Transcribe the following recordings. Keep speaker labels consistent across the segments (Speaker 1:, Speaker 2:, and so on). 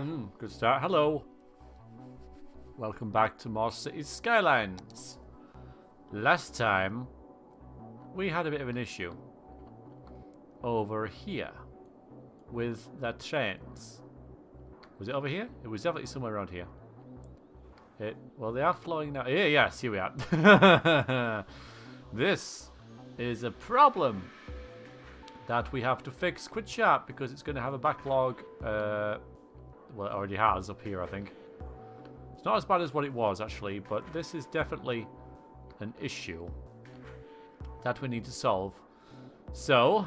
Speaker 1: Good start. Hello. Welcome back to more Cities Skylines. Last time, we had a bit of an issue over here with the trains. Was it over here? It was definitely somewhere around here. Well, they are flowing now. Yeah, yes, here we are. This is a problem that we have to fix quite sharp because it's going to have a backlog. Well, it already has up here, I think. It's not as bad as what it was, actually, but this is definitely an issue that we need to solve. So,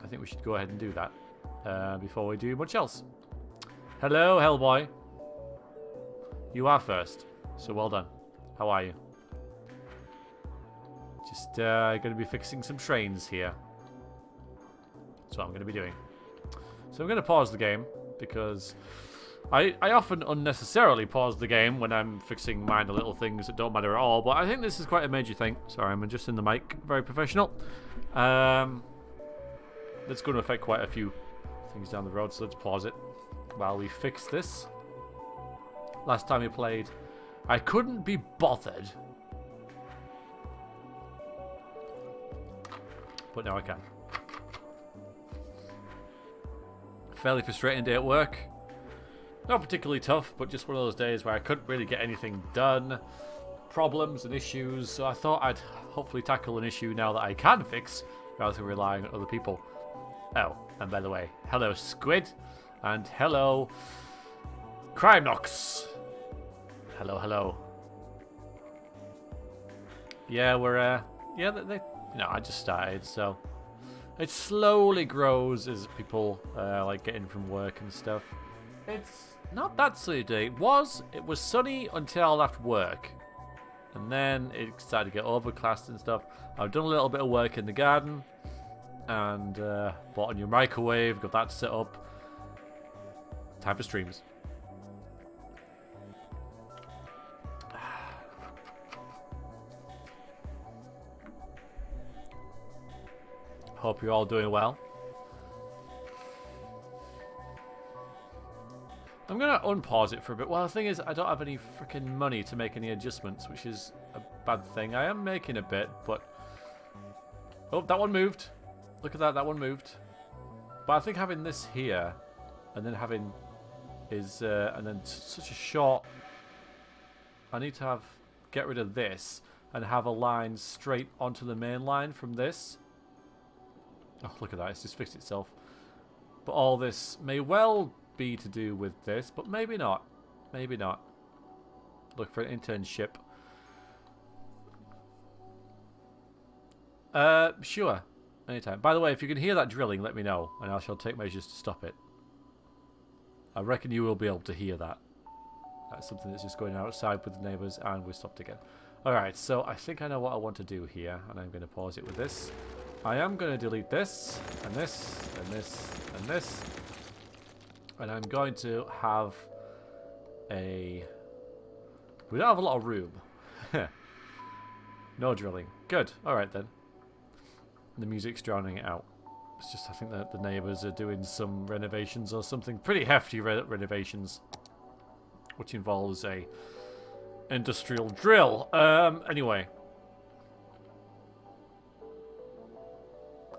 Speaker 1: I think we should go ahead and do that before we do much else. Hello, Hellboy. You are first, so well done. How are you? Just going to be fixing some trains here. That's what I'm going to be doing. So I'm going to pause the game because I often unnecessarily pause the game when I'm fixing minor little things that don't matter at all. But I think this is quite a major thing. Sorry, I'm adjusting the mic. Very professional. That's going to affect quite a few things down the road. So let's pause it while we fix this. Last time we played, I couldn't be bothered. But now I can. Fairly frustrating day at work. Not particularly tough, but just one of those days where I couldn't really get anything done. Problems and issues. So I thought I'd hopefully tackle an issue now that I can fix, rather than relying on other people. Oh, and by the way, hello Squid, and hello Crime Nox. Hello, hello. Yeah, we're I just started, so it slowly grows as people like getting from work and stuff. It's not that sunny today. It was sunny until I left work, and then it started to get overcast and stuff. I've done a little bit of work in the garden, and bought a new microwave, got that set up. Time for streams. Hope you're all doing well. I'm going to unpause it for a bit. Well, the thing is, I don't have any freaking money to make any adjustments, which is a bad thing. I am making a bit, but... Oh, that one moved. Look at that, that one moved. But I think having this here, and then having is... and then such a short... I need to get rid of this, and have a line straight onto the main line from this. Oh, look at that. It's just fixed itself. But all this may well be to do with this, but maybe not. Maybe not. Look for an internship. Sure. Anytime. By the way, if you can hear that drilling, let me know, and I shall take measures to stop it. I reckon you will be able to hear that. That's something that's just going outside with the neighbours, and we stopped again. Alright, so I think I know what I want to do here, and I'm going to pause it with this. I am going to delete this, and this, and this, and this. And I'm going to have a... We don't have a lot of room. No drilling. Good. Alright then. The music's drowning it out. It's just, I think that the neighbours are doing some renovations or something. Pretty hefty renovations. Which involves a industrial drill. Anyway.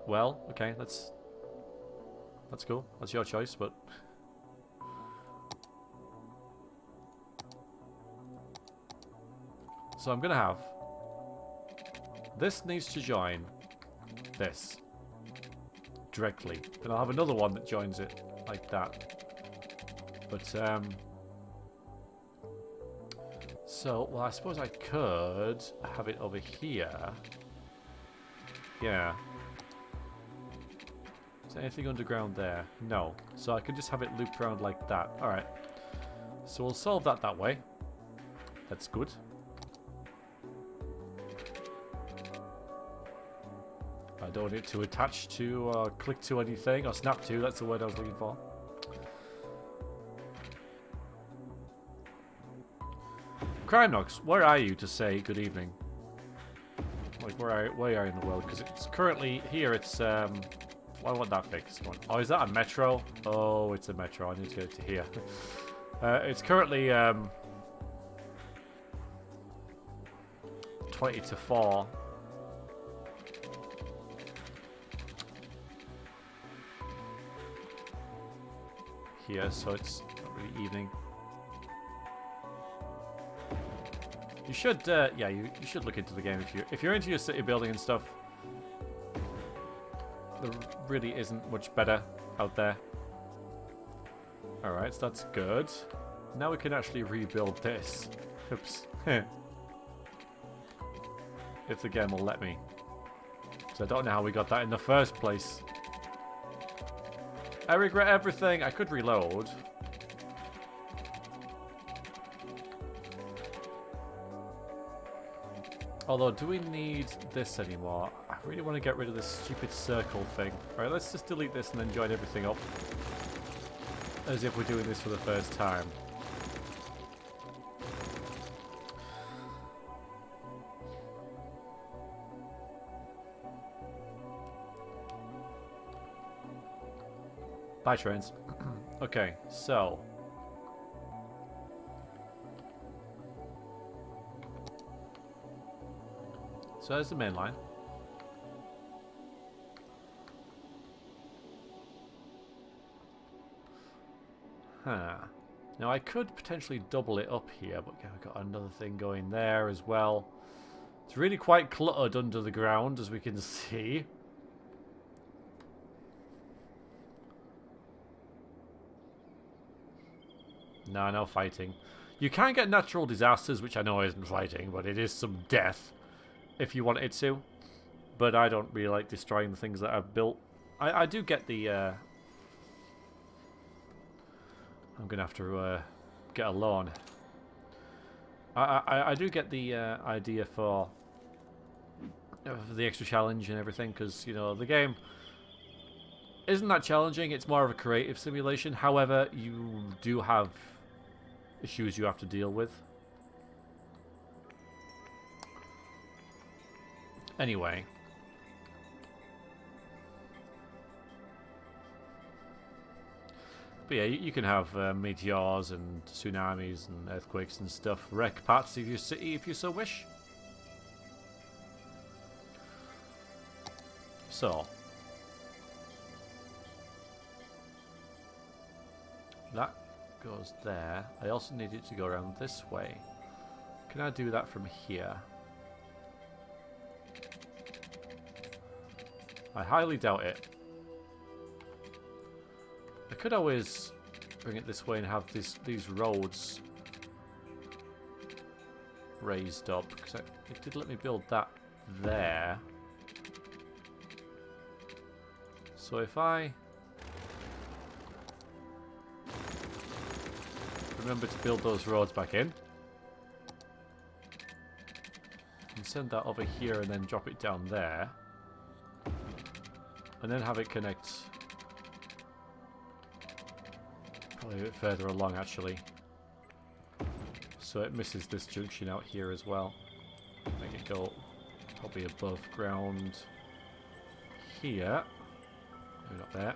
Speaker 1: Well, okay, that's cool. That's your choice, but... So I'm going to have... This needs to join this. Directly. Then I'll have another one that joins it like that. But, So, well, I suppose I could have it over here. Yeah. Is there anything underground there? No. So I can just have it loop around like that. Alright. So we'll solve that way. That's good. I don't want it to attach to or click to anything. Or snap to. That's the word I was looking for. Crime Nox, where are you to say good evening? Like, where are you in the world? Because it's currently here, it's Why won't that fix? Oh, is that a metro? Oh, it's a metro. I need to get it to here. It's currently 20 to 4. Here, so it's not really evening. You should, yeah, you should look into the game if you're into your city building and stuff. There really isn't much better out there. All right, so that's good. Now we can actually rebuild this. Oops. If the game will let me. So I don't know how we got that in the first place. I regret everything. I could reload. Although, do we need this anymore? I really want to get rid of this stupid circle thing. Alright, let's just delete this and then join everything up. As if we're doing this for the first time. Bye, trains. Okay, so... So there's the main line. Huh. Now I could potentially double it up here, but I've got another thing going there as well. It's really quite cluttered under the ground, as we can see. No fighting. You can get natural disasters, which I know isn't fighting, but it is some death. If you wanted to, but I don't really like destroying the things that I've built. I do get the I'm gonna have to get a loan. I do get the idea for the extra challenge and everything, because you know the game isn't that challenging. It's more of a creative simulation. However, you do have issues you have to deal with. Anyway. But yeah, you can have meteors and tsunamis and earthquakes and stuff wreck parts of your city if you so wish. So. That goes there. I also need it to go around this way. Can I do that from here? I highly doubt it. I could always bring it this way and have these roads raised up, because it did let me build that there. So if I remember to build those roads back in, and send that over here and then drop it down there. And then have it connect probably a bit further along, actually. So it misses this junction out here as well. Make it go probably above ground here. Maybe not there.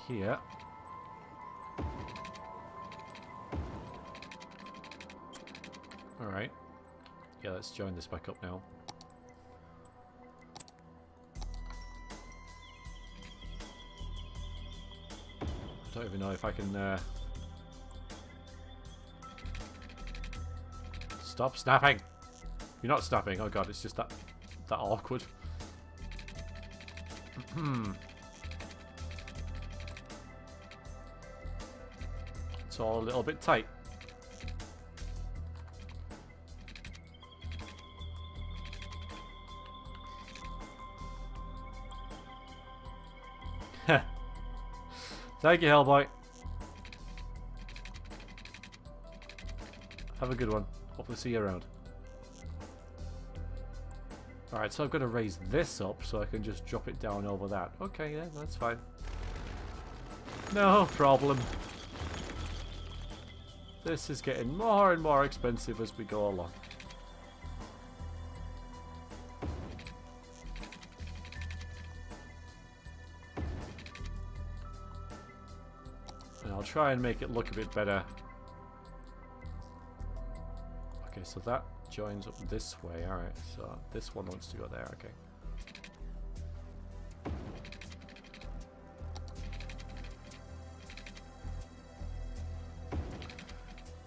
Speaker 1: Here. Alright. Yeah, let's join this back up now. I don't even know if I can stop snapping. You're not snapping. Oh god, it's just that awkward. It's all a little bit tight. Thank you, Hellboy. Have a good one. Hopefully see you around. Alright, so I'm going to raise this up so I can just drop it down over that. Okay, yeah, that's fine. No problem. This is getting more and more expensive as we go along. I'll try and make it look a bit better. Okay, so that joins up this way. Alright, so this one wants to go there. Okay.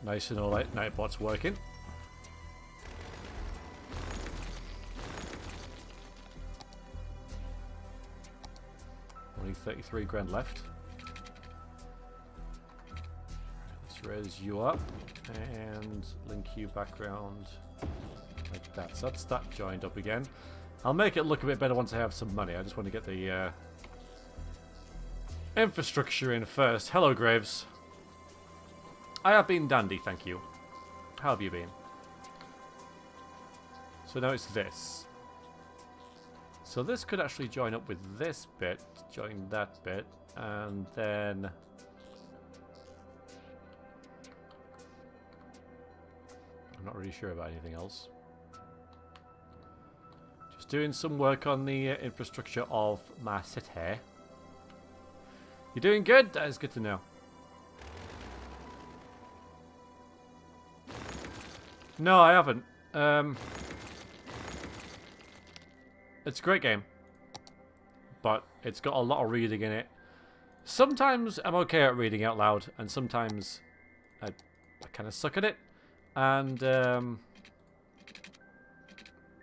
Speaker 1: Nice and all right. Nightbot's working. Only 33 grand left. Let's raise you up and link you back around like that. So that's that joined up again. I'll make it look a bit better once I have some money. I just want to get the infrastructure in first. Hello, Graves. I have been dandy, thank you. How have you been? So now it's this. So this could actually join up with this bit, join that bit, and then... I'm not really sure about anything else. Just doing some work on the infrastructure of my city. You're doing good? That is good to know. No, I haven't. It's a great game, but it's got a lot of reading in it. Sometimes I'm okay at reading out loud, and sometimes I kind of suck at it. And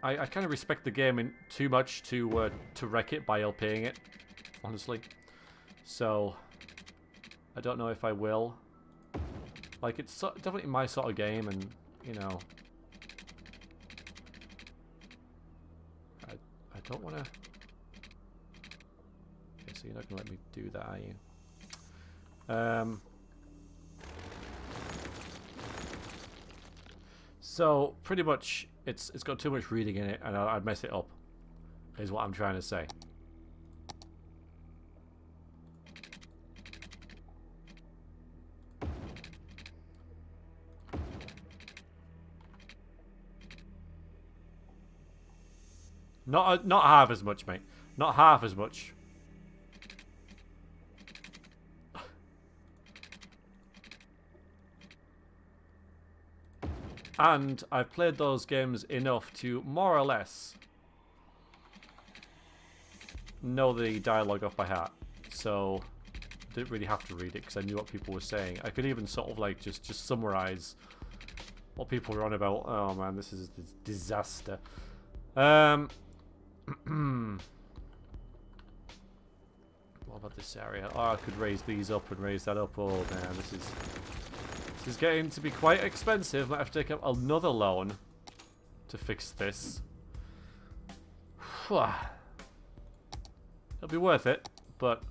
Speaker 1: I kind of respect the game too much to wreck it by LPing it, honestly. So I don't know if I will. Like, it's definitely my sort of game, and you know, I don't want to... Okay, so you're not going to let me do that, are you? So, pretty much, it's got too much reading in it, and I'd mess it up, is what I'm trying to say. Not half as much, mate. Not half as much. And I've played those games enough to more or less know the dialogue off by heart. So I didn't really have to read it because I knew what people were saying. I could even sort of like just summarize what people were on about. Oh man, this is a disaster. What about this area? Oh, I could raise these up and raise that up. Oh man, this is getting to be quite expensive. Might have to take up another loan to fix this. It'll be worth it, but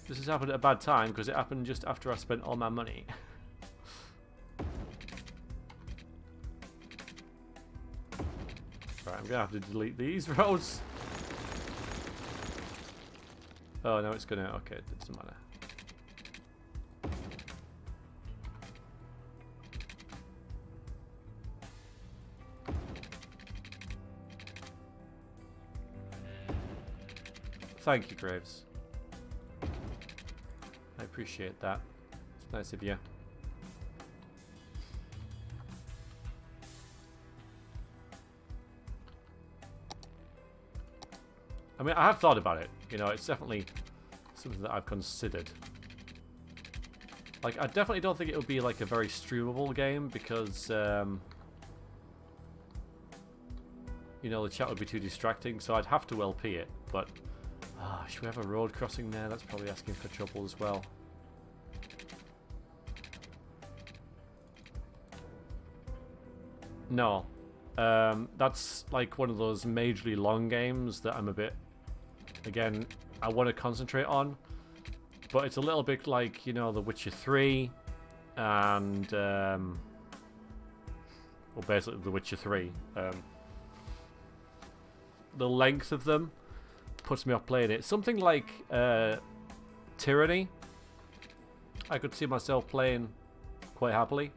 Speaker 1: this has happened at a bad time because it happened just after I spent all my money. Right, I'm gonna have to delete these roads. Oh no, it's gonna... Okay, it doesn't matter. Thank you, Graves. I appreciate that. It's nice of you. I mean, I have thought about it. You know, it's definitely something that I've considered. Like, I definitely don't think it would be like a very streamable game because, you know, the chat would be too distracting. So I'd have to LP it. But should we have a road crossing there? That's probably asking for trouble as well. No. That's like one of those majorly long games that I'm a bit... Again, I want to concentrate on. But it's a little bit like, you know, The Witcher 3 and... well, basically The Witcher 3. The length of them puts me off playing it. Something like Tyranny, I could see myself playing quite happily.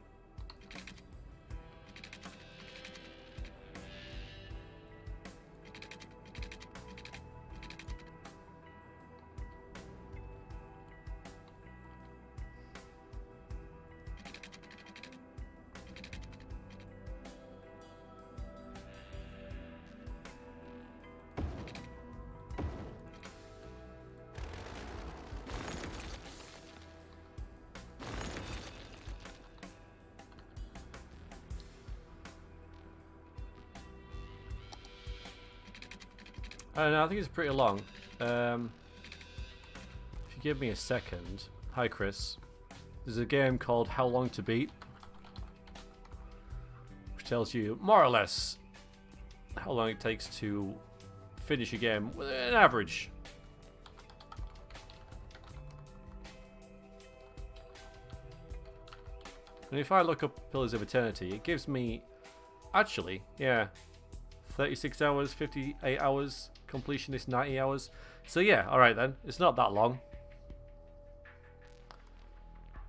Speaker 1: I don't know, I think it's pretty long. If you give me a second. Hi, Chris. There's a game called How Long to Beat, which tells you more or less how long it takes to finish a game with an average. And if I look up Pillars of Eternity, it gives me, actually, yeah, 36 hours, 58 hours, completion is 90 hours. So yeah, alright then, it's not that long.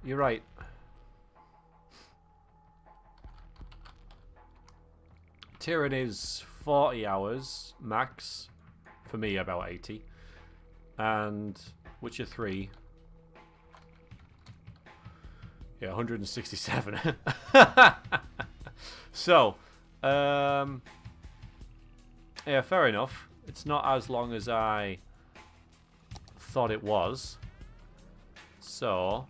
Speaker 1: You're right. Tyrion is 40 hours max. For me, about 80. And Witcher 3. Yeah, 167. So, yeah, fair enough. It's not as long as I thought it was. So,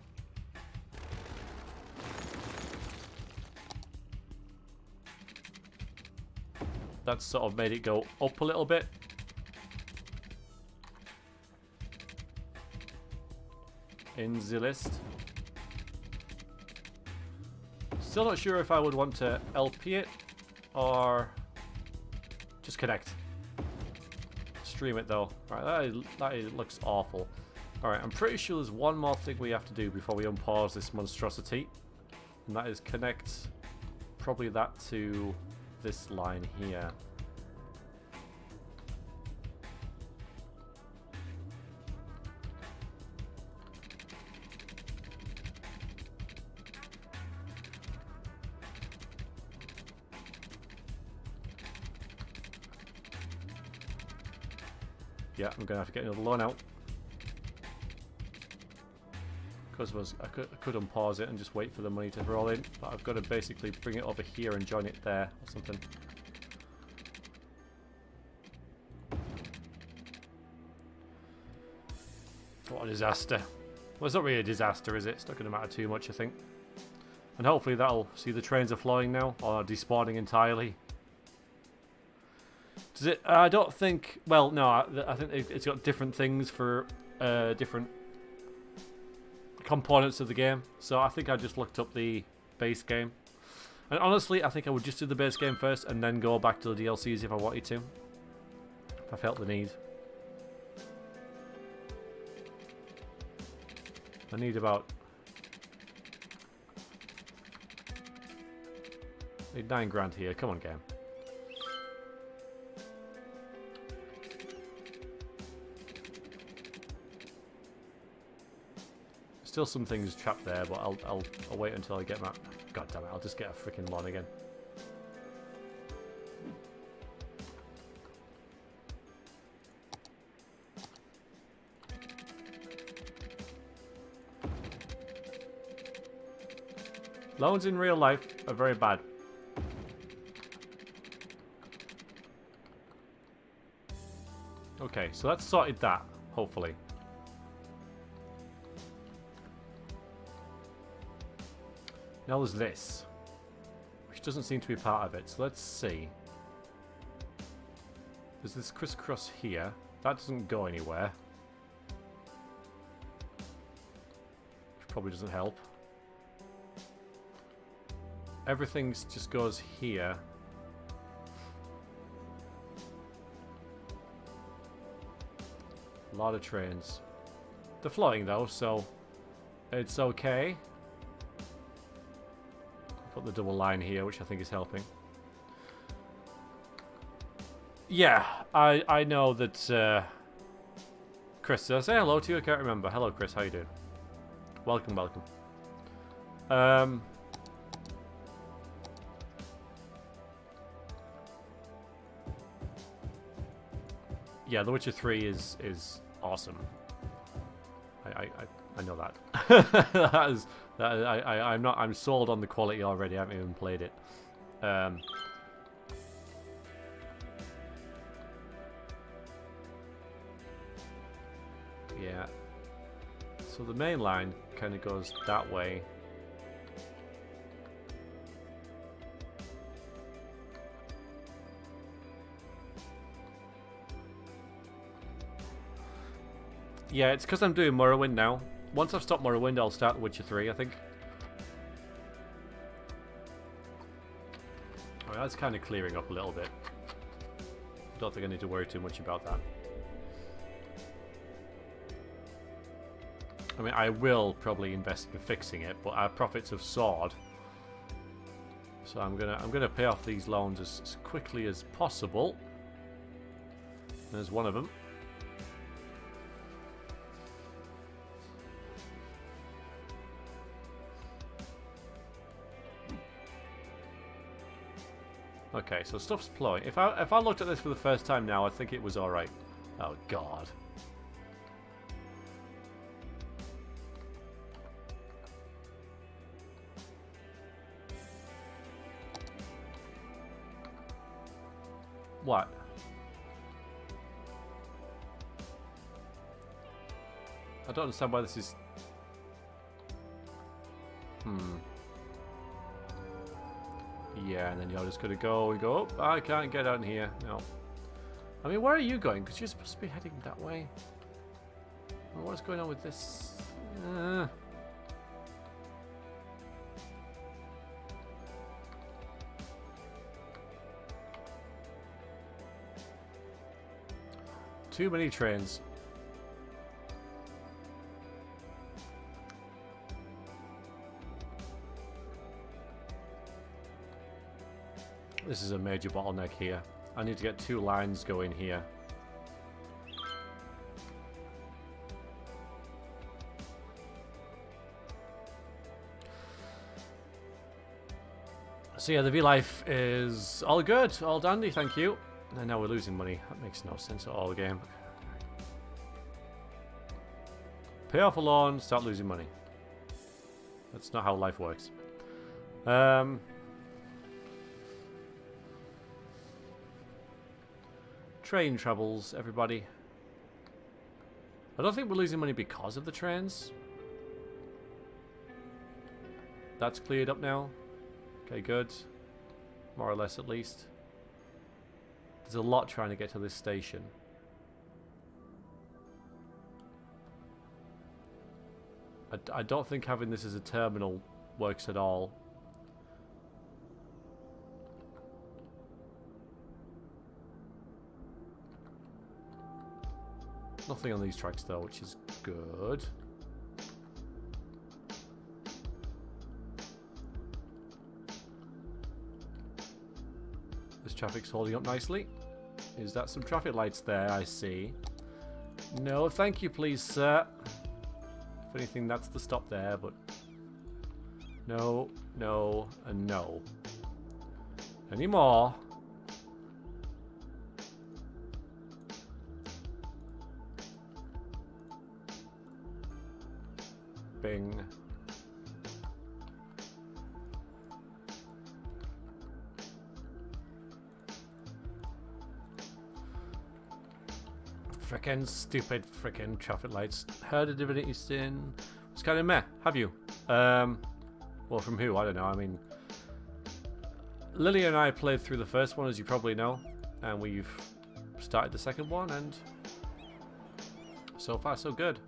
Speaker 1: that's sort of made it go up a little bit. In the list. Still not sure if I would want to LP it or just connect. Stream it though. Right, that looks awful. Alright, I'm pretty sure there's one more thing we have to do before we unpause this monstrosity. And that is connect probably that to this line here. Yeah, I'm gonna have to get another loan out. Because I could unpause it and just wait for the money to roll in, but I've got to basically bring it over here and join it there or something. What a disaster. Well, it's not really a disaster, is it? It's not going to matter too much, I think. And hopefully that'll see the trains are flowing now, or despawning entirely. Does it? I don't think... Well, no, I think it's got different things for different components of the game. So I think I just looked up the base game. And honestly, I think I would just do the base game first and then go back to the DLCs if I wanted to. If I felt the need. I need about... I need 9 grand here. Come on, game. Still some things trapped there, but I'll wait until I get my... God damn it, I'll just get a freaking lawn again. Loans in real life are very bad. Okay, so that's sorted that, hopefully. Now there's this, which doesn't seem to be part of it. So let's see. There's this crisscross here. That doesn't go anywhere. Which probably doesn't help. Everything just goes here. A lot of trains. They're flowing though, so it's okay. Put the double line here, which I think is helping. Yeah, I know that Chris, did I say hello to you? I can't remember. Hello Chris, how you doing? Welcome, welcome. Yeah, The Witcher 3 is awesome. I know that. I'm sold on the quality already. I haven't even played it. Yeah. So the main line kind of goes that way. Yeah, it's because I'm doing Morrowind now. Once I've stopped Morrowind, I'll start Witcher 3, I think. Alright, that's kind of clearing up a little bit. Don't think I need to worry too much about that. I mean, I will probably invest in fixing it, but our profits have soared. So I'm gonna pay off these loans as quickly as possible. There's one of them. Okay, so stuff's flowing. If I looked at this for the first time now, I think it was all right. Oh God. What? I don't understand why this is... Yeah, and then you're just going to go and go, oh, I can't get out here. No. I mean, where are you going? Because you're supposed to be heading that way. Well, what's going on with this? Too many trains. This is a major bottleneck here. I need to get 2 lines going here. So yeah, the V-Life is all good, all dandy, thank you. And now we're losing money. That makes no sense at all, game. Pay off a loan, start losing money. That's not how life works. Train travels, everybody. I don't think we're losing money because of the trains. That's cleared up now. Okay, good. More or less, at least. There's a lot trying to get to this station. I don't think having this as a terminal works at all. Nothing on these tracks though, which is good. This traffic's holding up nicely. Is that some traffic lights there? I see. No, thank you, please, sir. If anything, that's the stop there, but... No, no, and no. Any more? Bing. Frickin' stupid frickin' traffic lights. Heard of Divinity Sin? It's kind of meh. Have you? Well, from who? I don't know. I mean, Lily and I played through the first one, as you probably know, and we've started the second one, and so far so good.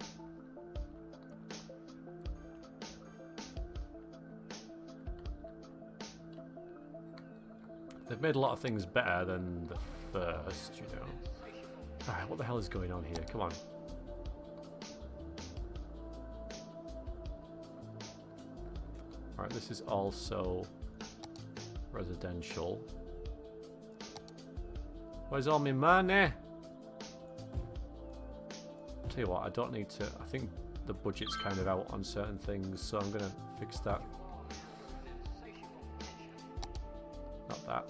Speaker 1: They've made a lot of things better than the first, you know. Alright, what the hell is going on here? Come on. Alright, this is also residential. Where's all my money? Tell you what, I don't need to... I think the budget's kind of out on certain things, so I'm going to fix that. Not that.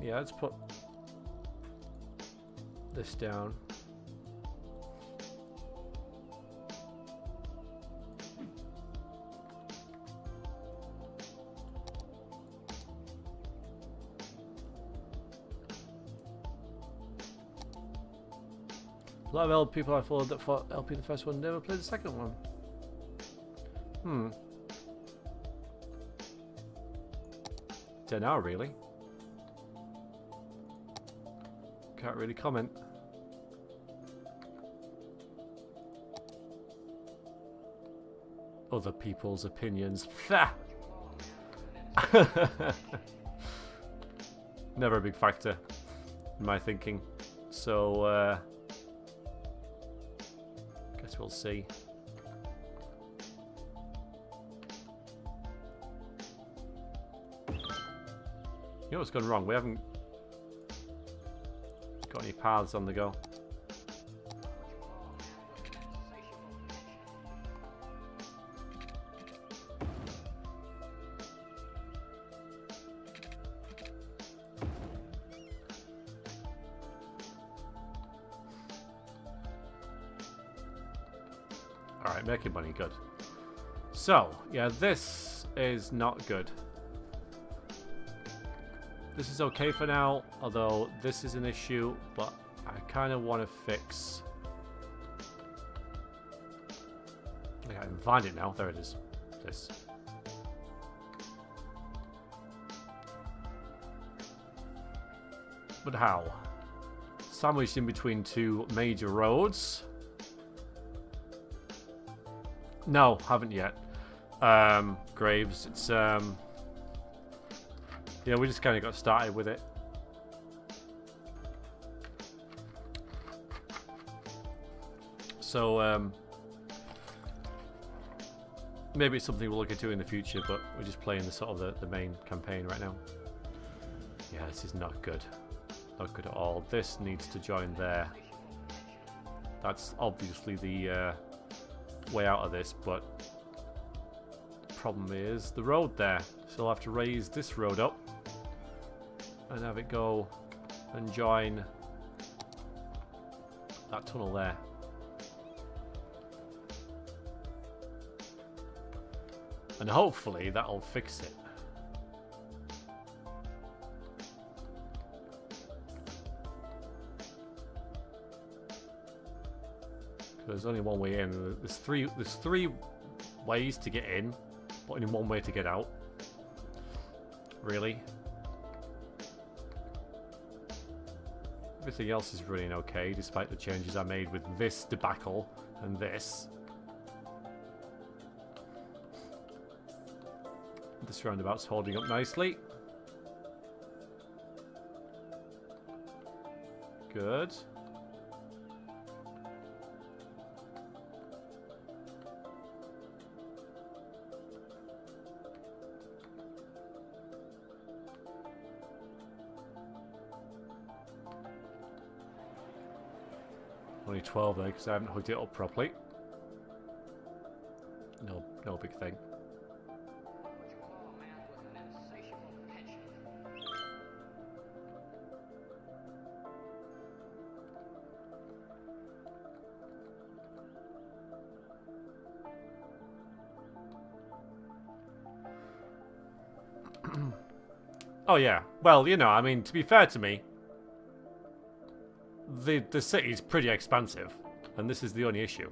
Speaker 1: Yeah, let's put this down. A lot of LP people I followed that thought LP the first one never played the second one. Don't know, really. Can't really comment. other people's opinions. Fa! Never a big factor in my thinking. So, guess we'll see. You know what's gone wrong? We haven't got any paths on the go. Alright, making money, good. So, yeah, this is not good. This is okay for now, although this is an issue, but I kind of want to fix... I can't even find it now. There it is. This. But how? Sandwiched in between two major roads. No, haven't yet. Graves, it's yeah, we just kind of got started with it. So maybe it's something we'll look into in the future, but we're just playing the sort of the main campaign right now. Yeah, this is not good. Not good at all. This needs to join there. That's obviously the way out of this, but the problem is the road there. So I'll have to raise this road up and have it go and join that tunnel there. And hopefully that'll fix it. There's only one way in. There's three ways to get in, but only one way to get out. Really? Everything else is running okay, despite the changes I made with this debacle and this. This roundabout's holding up nicely. Good. Only 12 there because I haven't hooked it up properly. No big thing. Oh yeah, well, you know, I mean, to be fair to me, the city's pretty expansive, and this is the only issue.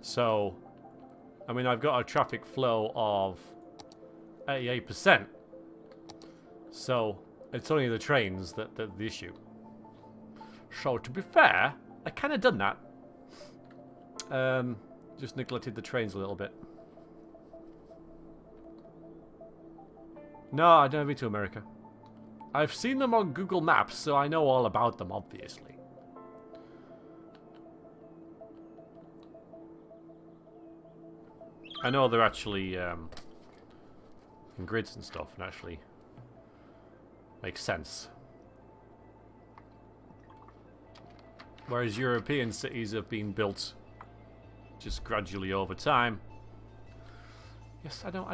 Speaker 1: So, I mean, I've got a traffic flow of 88%. So, it's only the trains that the issue. So, to be fair, I kind of done that. Just neglected the trains a little bit. No, I've never been to America. I've seen them on Google Maps, so I know all about them, obviously. I know they're actually in grids and stuff, and actually makes sense. Whereas European cities have been built just gradually over time. Yes, I know.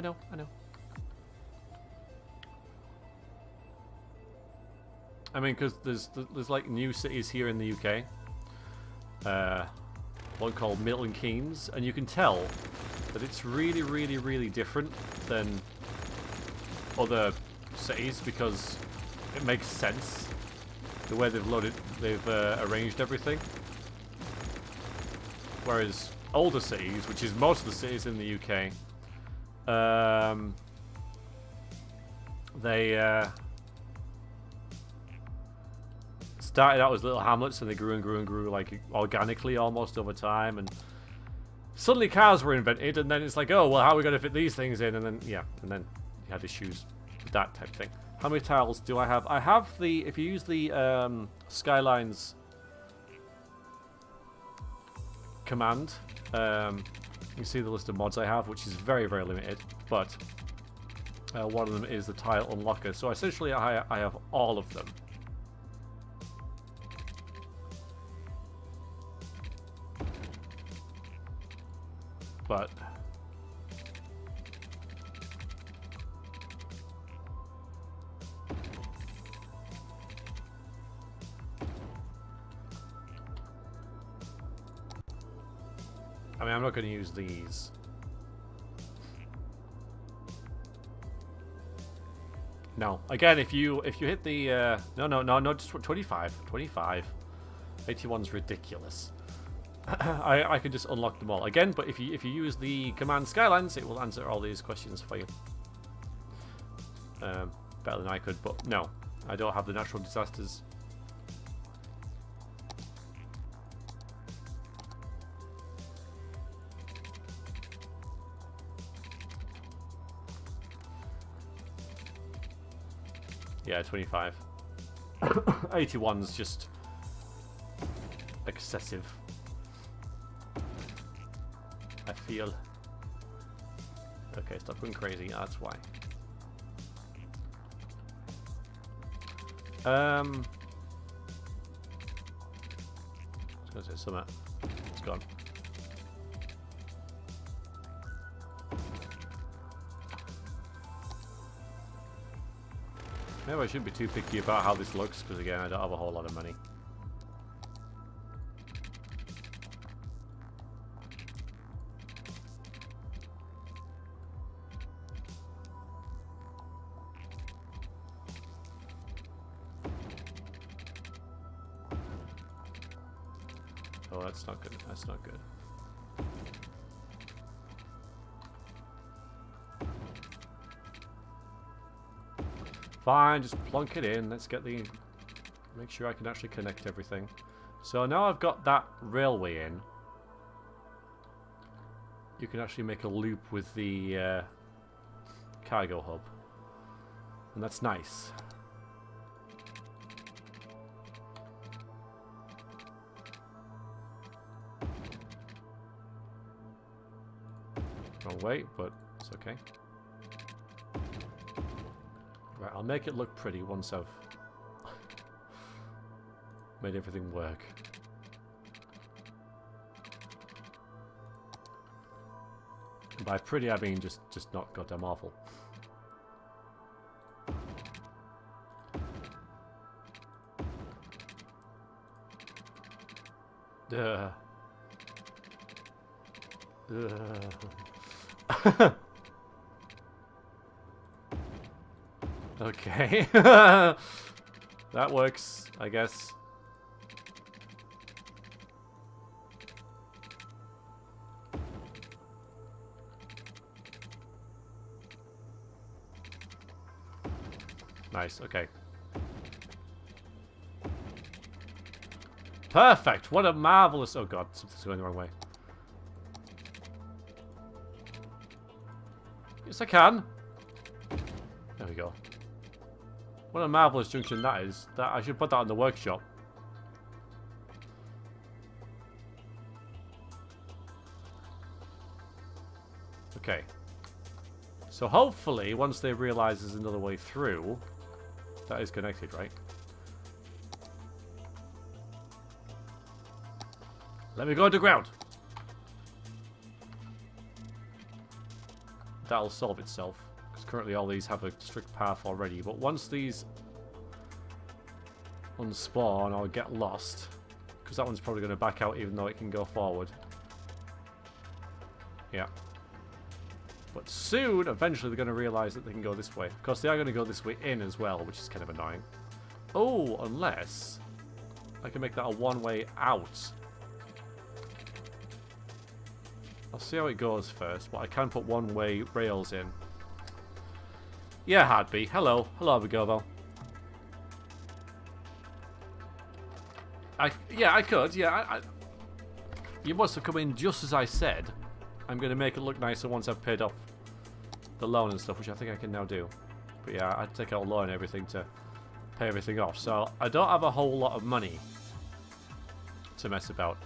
Speaker 1: I mean, because there's like new cities here in the UK. One called Milton Keynes, and you can tell that it's really, really, really different than other cities because it makes sense the way they've arranged everything. Whereas older cities, which is most of the cities in the UK, they started out as little hamlets, and they grew and grew and grew, like organically almost over time, and suddenly cars were invented, and then it's like, oh, well, how are we going to fit these things in? And then, yeah, and then you had issues with that type of thing. How many tiles do I have? I have the, if you use the Skylines command, you see the list of mods I have, which is very, very limited, but one of them is the tile unlocker. So essentially I have all of them. But I mean, I'm not going to use these. No. Again, if you hit the no, just 25. 81's ridiculous. I can just unlock them all again, but if you use the command Skylines, it will answer all these questions for you. Better than I could, but no, I don't have the natural disasters. Yeah, 25. 81's just excessive. I feel. Okay, stop going crazy. That's why. I was gonna say something. It's gone. Maybe I shouldn't be too picky about how this looks, because again, I don't have a whole lot of money. Oh, that's not good. That's not good. Fine, just plonk it in. Let's get the... Make sure I can actually connect everything. So now I've got that railway in. You can actually make a loop with the cargo hub. And that's nice. Wrong way, but it's okay. Right, I'll make it look pretty once I've made everything work. And by pretty, I mean just not goddamn awful. Duh. Okay. That works, I guess. Nice, okay. Perfect! What a marvelous... Oh god, something's going the wrong way. Yes, I can. There we go. What a marvelous junction that is. That I should put that in the workshop. Okay. So hopefully, once they realise there's another way through, that is connected, right? Let me go underground. That'll solve itself. Because currently all these have a strict path already. But once these unspawn, I'll get lost. Because that one's probably going to back out even though it can go forward. Yeah. But soon, eventually, they're going to realise that they can go this way. Of course, they are going to go this way in as well, which is kind of annoying. Oh, unless I can make that a one-way out. I'll see how it goes first, but I can put one-way rails in. Yeah, Hardby. Hello. Hello, Abigobo. Yeah, I could. Yeah, you must have come in just as I said. I'm going to make it look nicer once I've paid off the loan and stuff, which I think I can now do. But yeah, I had to take out a loan and everything to pay everything off. So I don't have a whole lot of money to mess about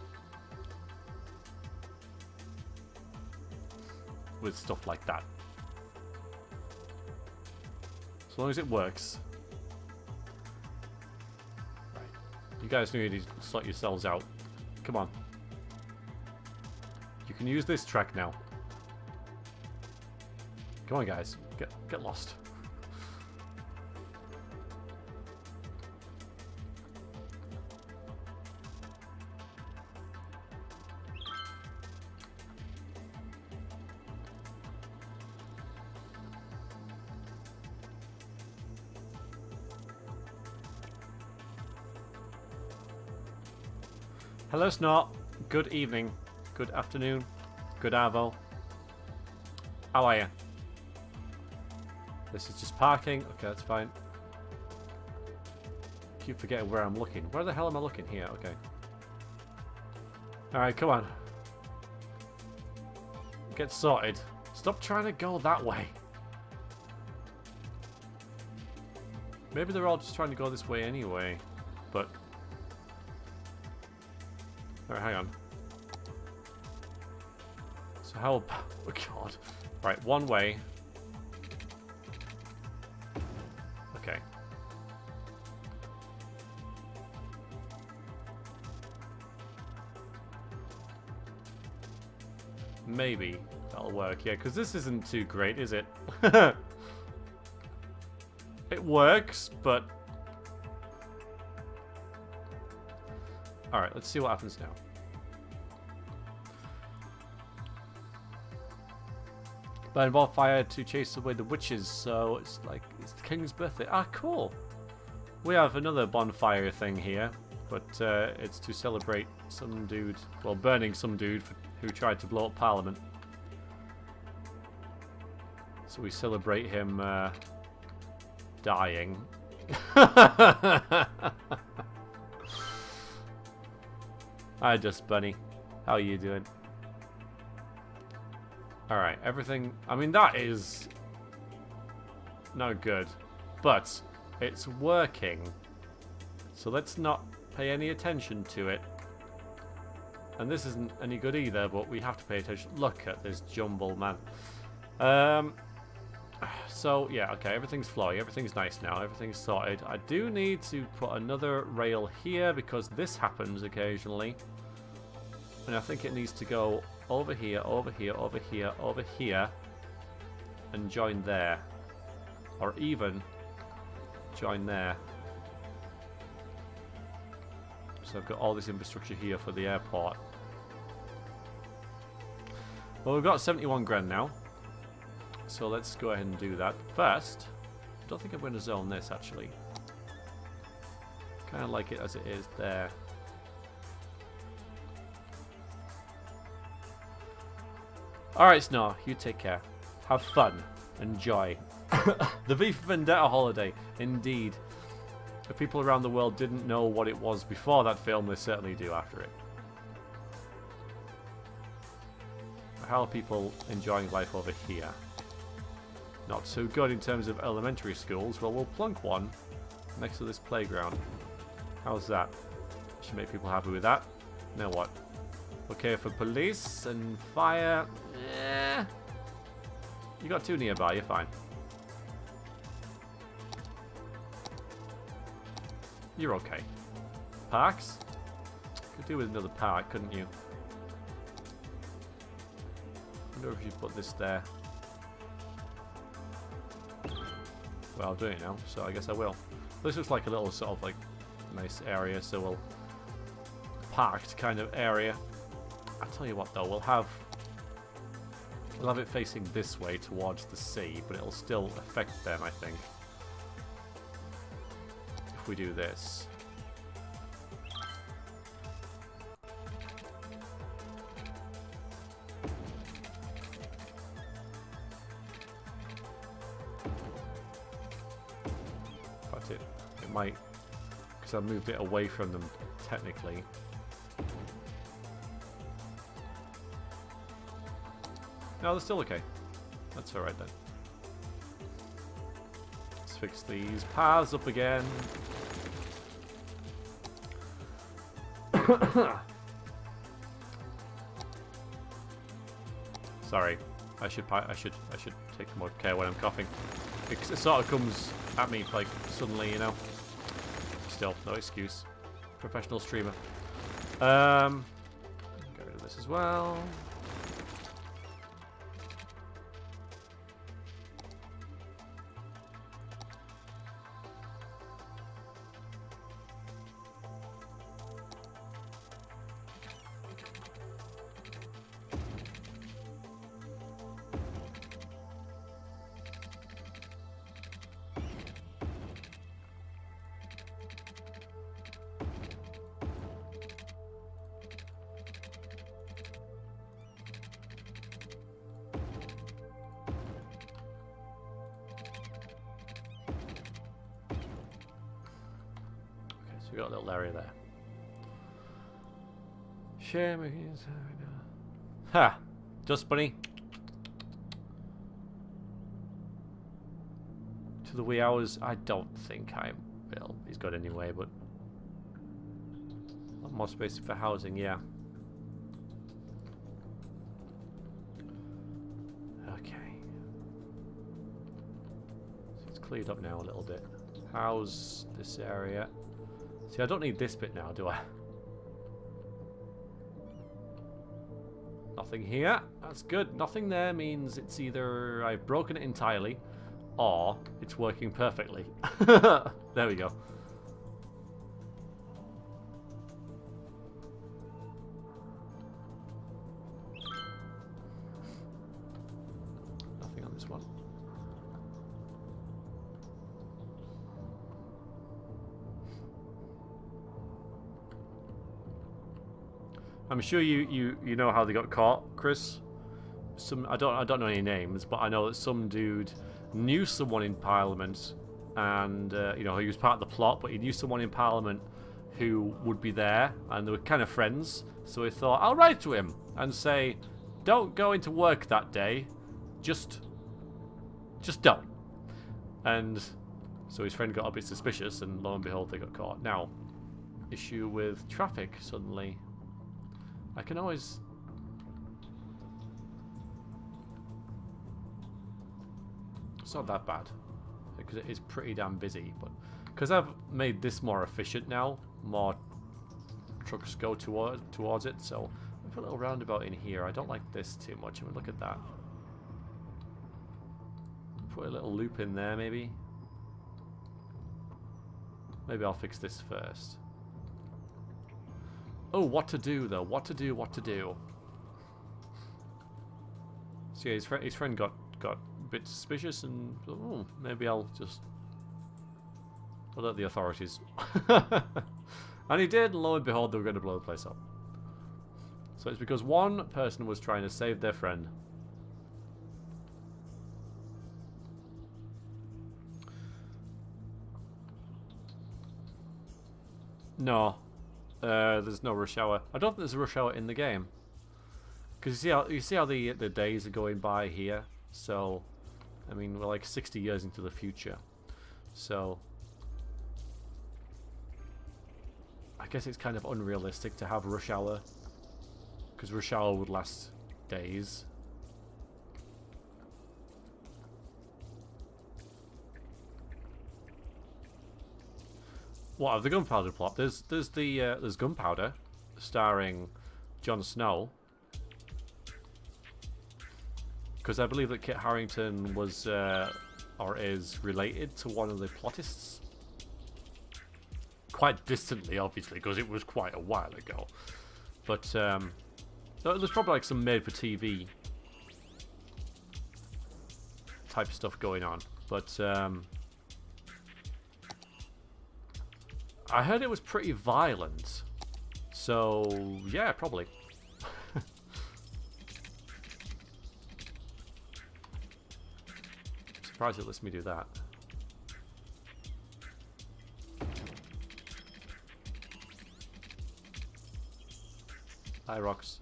Speaker 1: with stuff like that. As long as it works. Right. You guys need to sort yourselves out. Come on. You can use this track now. Come on, guys. Get lost. Hello, Snort. Good evening. Good afternoon. Good Arvo. How are you? This is just parking. Okay, that's fine. Keep forgetting where I'm looking. Where the hell am I looking? Here, okay. Alright, come on. Get sorted. Stop trying to go that way. Maybe they're all just trying to go this way anyway. But... Alright, hang on. So how about... Oh, God. Right, one way. Okay. Maybe that'll work. Yeah, because this isn't too great, is it? It works, but... Alright, let's see what happens now. Burn bonfire to chase away the witches, so it's like it's the king's birthday. Ah, cool. We have another bonfire thing here, but it's to celebrate some dude, well, burning some dude who tried to blow up Parliament. So we celebrate him dying. Hi, Just Bunny. How are you doing? Alright, everything... I mean, that is... no good. But, it's working. So let's not pay any attention to it. And this isn't any good either, but we have to pay attention. Look at this jumble, man. So, yeah, okay, everything's flowing. Everything's nice now. Everything's sorted. I do need to put another rail here, because this happens occasionally. And I think it needs to go over here, over here, over here, over here, and join there. Or even join there. So I've got all this infrastructure here for the airport. Well, we've got 71 grand now. So let's go ahead and do that. First, I don't think I'm going to zone this, actually. Kind of like it as it is there. Alright, Snow, you take care. Have fun. Enjoy. The V for Vendetta holiday. Indeed. If people around the world didn't know what it was before that film, they certainly do after it. How are people enjoying life over here? Not so good in terms of elementary schools. Well, we'll plunk one next to this playground. How's that? Should make people happy with that. Now what? Okay, for police and fire. Eh. You got two nearby, you're fine. You're okay. Parks? Could do with another park, couldn't you? I wonder if you put this there. Well, I'm doing it now, so I guess I will. This looks like a little sort of like nice area, so we'll parked kind of area. I'll tell you what though, we'll have it facing this way towards the sea, but it'll still affect them, I think. If we do this. But it might, because I've moved it away from them technically. No, they're still okay. That's alright then. Let's fix these paths up again. Sorry, I should take more care when I'm coughing. It sort of comes at me like suddenly, you know. Still, no excuse. Professional streamer. Get rid of this as well. We got a little area there. Shame. Ha! Just bunny. To the wee hours. I don't think I will. He's got anyway, but a lot more space for housing. Yeah. Okay. So it's cleared up now a little bit. How's this area? See, I don't need this bit now, do I? Nothing here. That's good. Nothing there means it's either I've broken it entirely or it's working perfectly. There we go. Nothing on this one. I'm sure you know how they got caught, Chris. I don't know any names, but I know that some dude knew someone in Parliament, and you know, he was part of the plot, but he knew someone in Parliament who would be there, and they were kind of friends. So he thought, I'll write to him and say, don't go into work that day, just don't. And so his friend got a bit suspicious, and lo and behold, they got caught. Now, issue with traffic suddenly. I can always... It's not that bad, because it is pretty damn busy, but because I've made this more efficient now, more trucks go towards it, so I put a little roundabout in here. I don't like this too much. I mean, look at that. Put a little loop in there, maybe. Maybe I'll fix this first. Oh, what to do though? What to do? So yeah, his friend got a bit suspicious, and oh, maybe I'll alert the authorities. And he did, and lo and behold, they were going to blow the place up. So it's because one person was trying to save their friend. No. There's no rush hour. I don't think there's a rush hour in the game. Because you see how the days are going by here? So, I mean, we're like 60 years into the future. So, I guess it's kind of unrealistic to have rush hour. Because rush hour would last days. What of the gunpowder plot? There's gunpowder, starring Jon Snow. Because I believe that Kit Harington was or is related to one of the plotists. Quite distantly, obviously, because it was quite a while ago. But there's probably like some made-for-TV type stuff going on. But I heard it was pretty violent. So, yeah, probably. Surprised it lets me do that. Hi, Rox.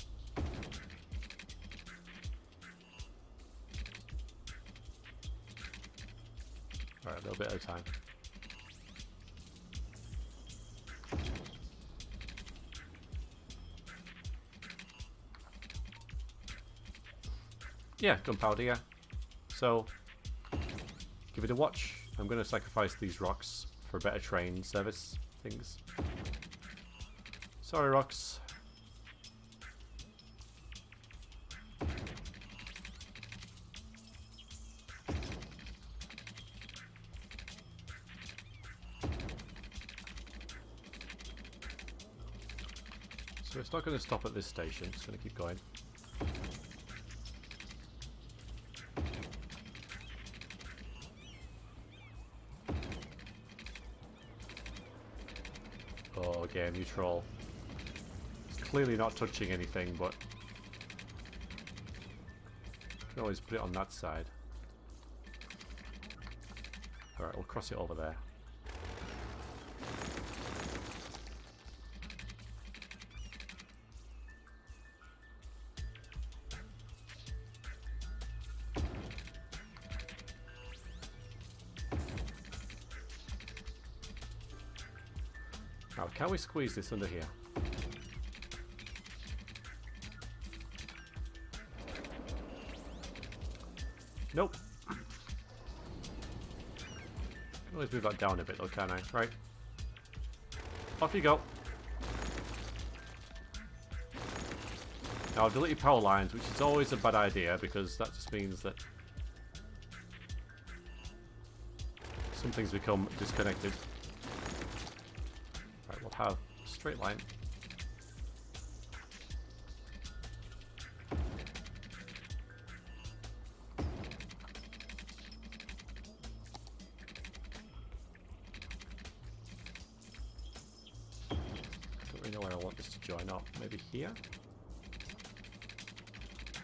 Speaker 1: bit at a time. Yeah, gunpowder, yeah. So, give it a watch. I'm going to sacrifice these rocks for a better train service things. Sorry, rocks. So it's not going to stop at this station. It's going to keep going. Oh, game, you troll. It's clearly not touching anything, but you can always put it on that side. Alright, we'll cross it over there. Now, can we squeeze this under here? Nope. Can always move that down a bit though, can I? Right. Off you go. Now, I've deleted power lines, which is always a bad idea because that just means that some things become disconnected. Right, we'll have a straight line. Don't really know where I want this to join up. Maybe here?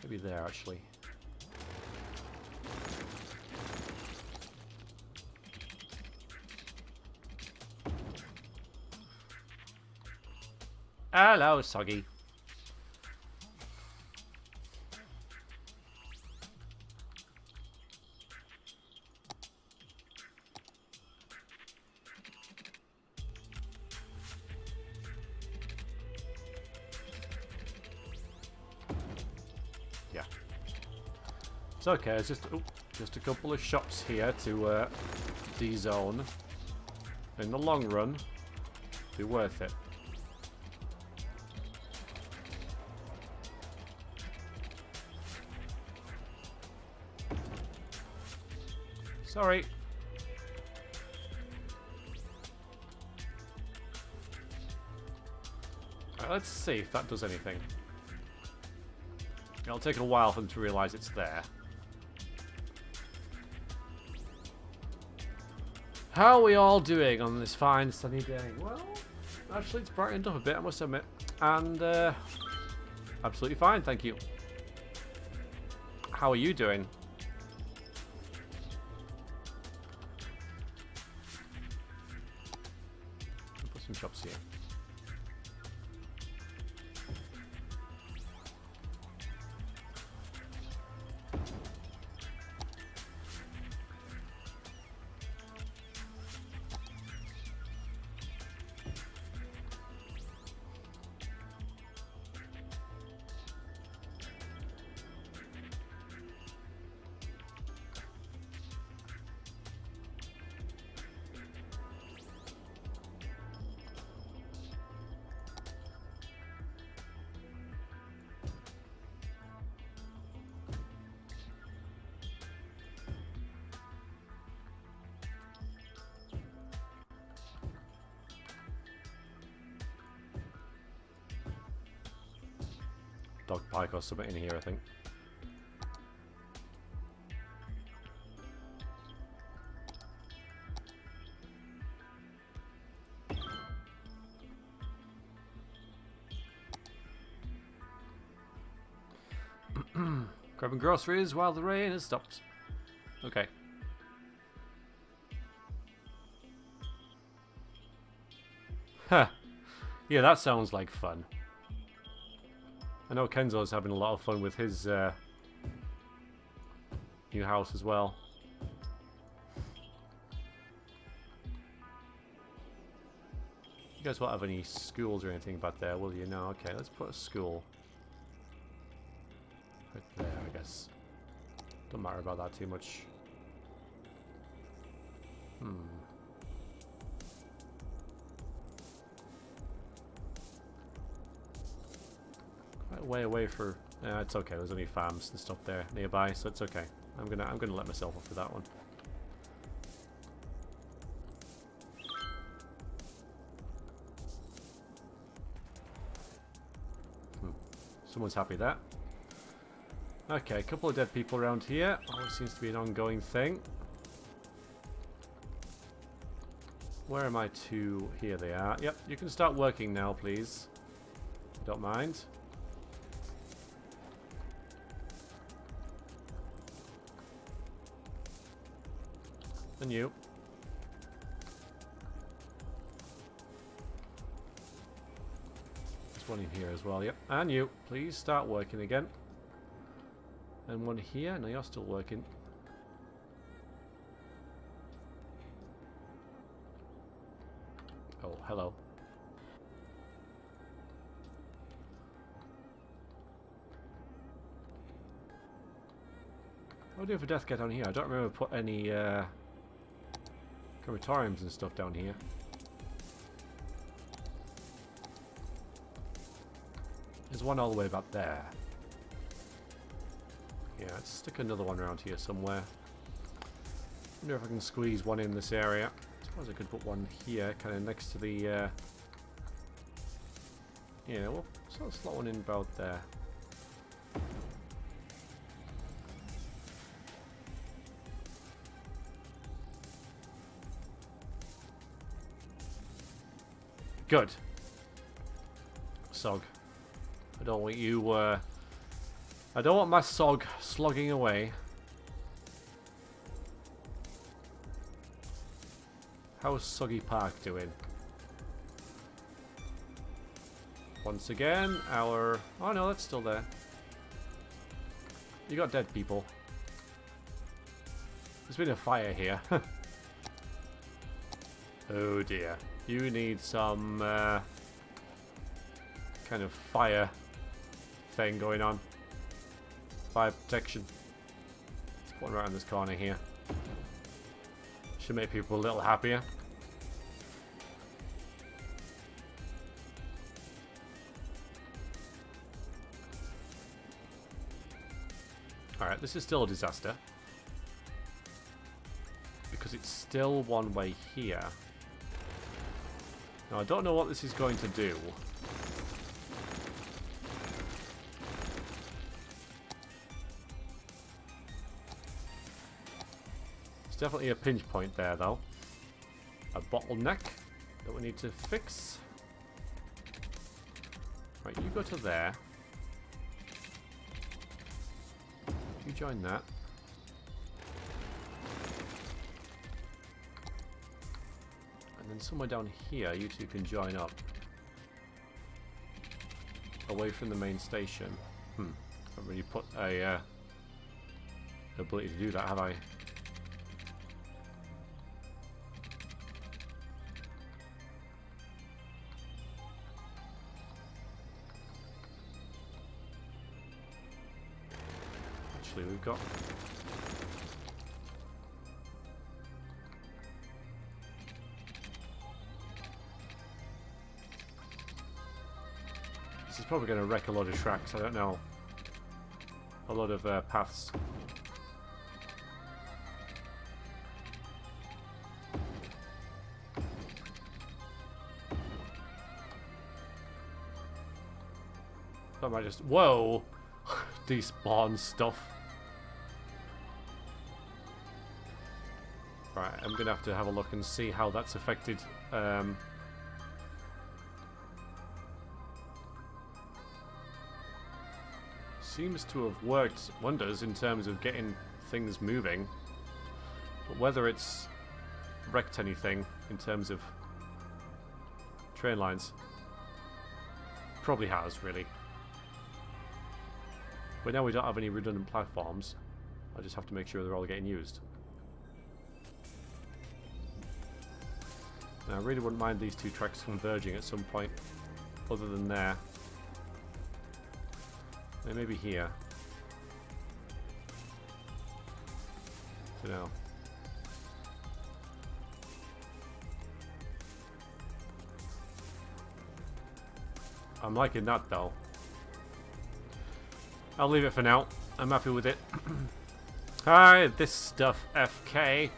Speaker 1: Maybe there, actually. Hello, Soggy. Yeah. It's okay. It's just a couple of shops here to D-zone. In the long run, be worth it. Sorry. Right, let's see if that does anything. It'll take a while for them to realise it's there. How are we all doing on this fine sunny day? Well, actually it's brightened up a bit, I must admit. And absolutely fine, thank you. How are you doing? Put some shops here. Dog pike or something in here, I think. Grabbing groceries while the rain has stopped. Okay. Huh. Yeah, that sounds like fun. I know Kenzo's having a lot of fun with his new house as well. guys won't have any schools or anything back there, will you? No, okay, let's put a school. Right there, I guess. Don't matter about that too much. Quite a way away for... it's okay, there's only farms and stuff there nearby, so it's okay. I'm gonna let myself off with that one. Someone's happy there. Okay, a couple of dead people around here. Always seems to be an ongoing thing. Where am I to? Here they are. Yep, you can start working now, please. Don't mind. And you. There's one in here as well, yep. And you. Please start working again. And one here. No, you're still working. Oh, hello. How do you for death get down here? I don't remember put any crematoriums and stuff down here. There's one all the way back there. Yeah, let's stick another one around here somewhere. Wonder if I can squeeze one in this area. I suppose I could put one here, kind of next to the... yeah, well, sort of slot one in about there. Good. Sog. I don't want you, I don't want my sog slogging away. How's Soggy Park doing? Once again, our... Oh no, that's still there. You got dead people. There's been a fire here. Oh dear. You need some kind of fire thing going on. Fire protection. Let's put one right in this corner here. Should make people a little happier. Alright, this is still a disaster. Because it's still one way here. Now, I don't know what this is going to do. It's definitely a pinch point there, though. A bottleneck that we need to fix. Right, you go to there. You join that. And then somewhere down here, you two can join up. Away from the main station. Haven't really put a ability to do that, have I? Actually, we've got... This is probably going to wreck a lot of tracks, I don't know. A lot of paths. I might just... Whoa! Despawn stuff. Right, I'm going to have a look and see how that's affected... Seems to have worked wonders in terms of getting things moving. But whether it's wrecked anything in terms of train lines, probably has, really. But now we don't have any redundant platforms. I just have to make sure they're all getting used. Now, I really wouldn't mind these two tracks converging at some point, other than there. Maybe here. I don't know. I'm liking that though. I'll leave it for now. I'm happy with it. Hi, this stuff, FK.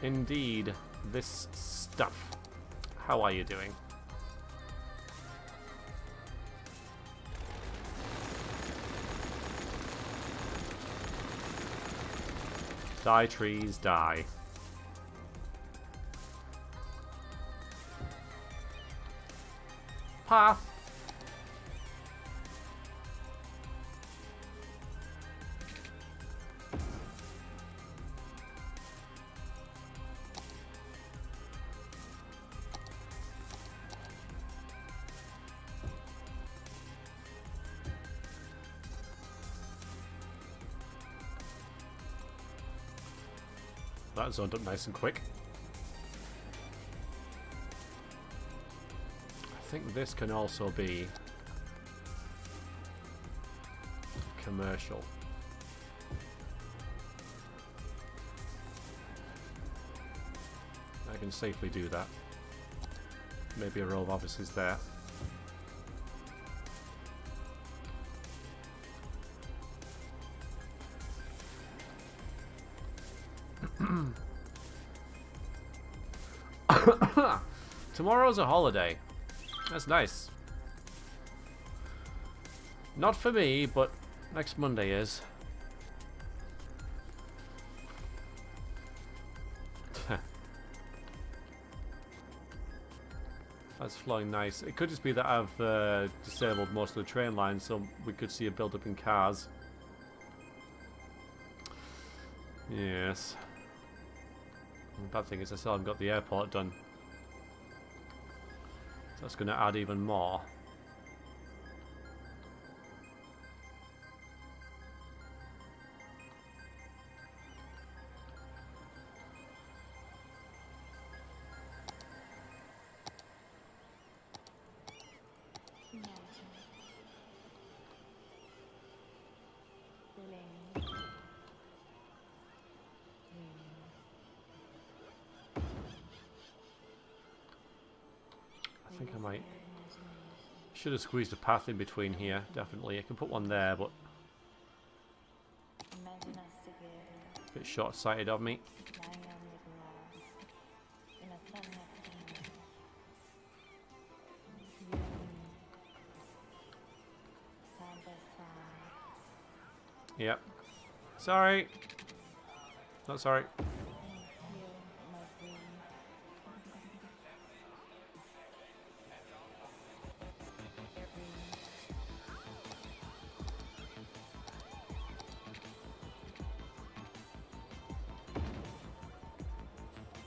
Speaker 1: Indeed, this stuff. How are you doing? Die, trees, die. Path. That zoned up nice and quick. I think this can also be commercial. I can safely do that. Maybe a row of offices there. Tomorrow's a holiday. That's nice. Not for me, but next Monday is. That's flowing nice. It could just be that I've disabled most of the train lines, so we could see a build-up in cars. Yes. The bad thing is I still haven't got the airport done. So that's going to add even more. I think I might. Should have squeezed a path in between here, definitely. I can put one there, but a bit short-sighted of me. Yep. Sorry. Not sorry.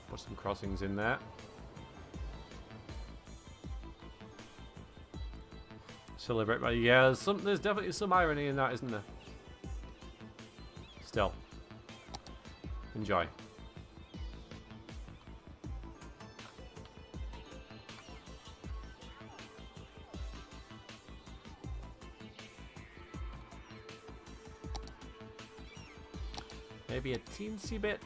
Speaker 1: Put some crossings in there. Celebrate my yeah. There's definitely some irony in that, isn't there? Still, enjoy. Maybe a teensy bit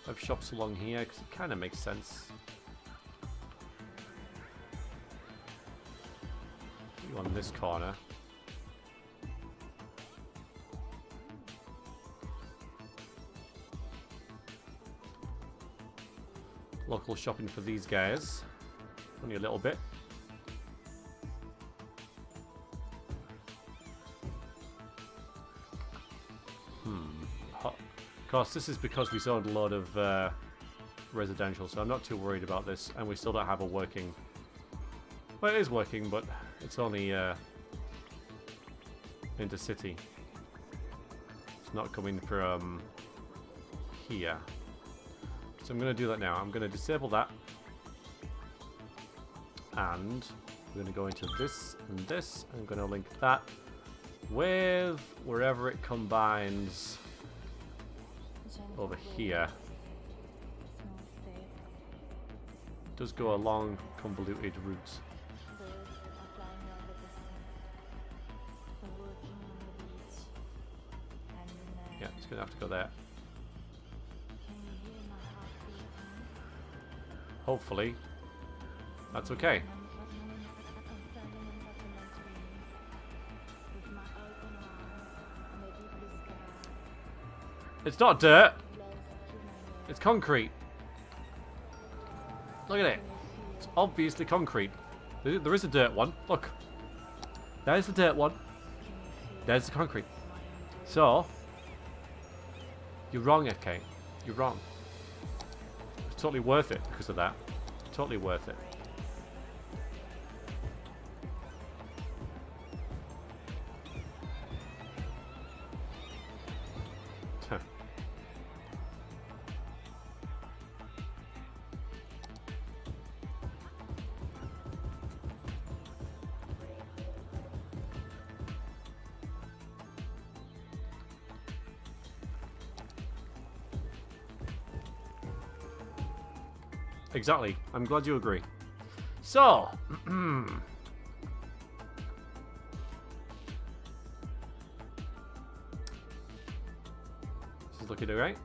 Speaker 1: of shops along here, because it kind of makes sense. You on this corner. Local shopping for these guys. Only a little bit. Of course, this is because we zoned a lot of residential, so I'm not too worried about this. And we still don't have a working... Well, it is working, but it's only intercity. It's not coming from here. So I'm going to do that now. I'm going to disable that. And we're going to go into this and this. I'm going to link that with wherever it combines over here. does go a long, convoluted route.
Speaker 2: Birds are flying over the sun, working on the beach, and
Speaker 1: Yeah, it's gonna have to go there.
Speaker 2: can you hear my heart beating?
Speaker 1: Hopefully, that's okay.
Speaker 2: I'm standing on top of my dreams, with my open arms and a deep blue sky
Speaker 1: It's not dirt.
Speaker 2: blows through my hair.
Speaker 1: It's concrete. Look at it.
Speaker 2: Can you
Speaker 1: It's
Speaker 2: feel?
Speaker 1: obviously concrete. There is a dirt one. Look. There's the dirt one.
Speaker 2: Can you feel
Speaker 1: There's the concrete.
Speaker 2: my embrace?
Speaker 1: So, you're wrong, FK. You're wrong. It's totally worth it because of that. Totally worth it. Exactly. I'm glad you agree. So, this is looking alright.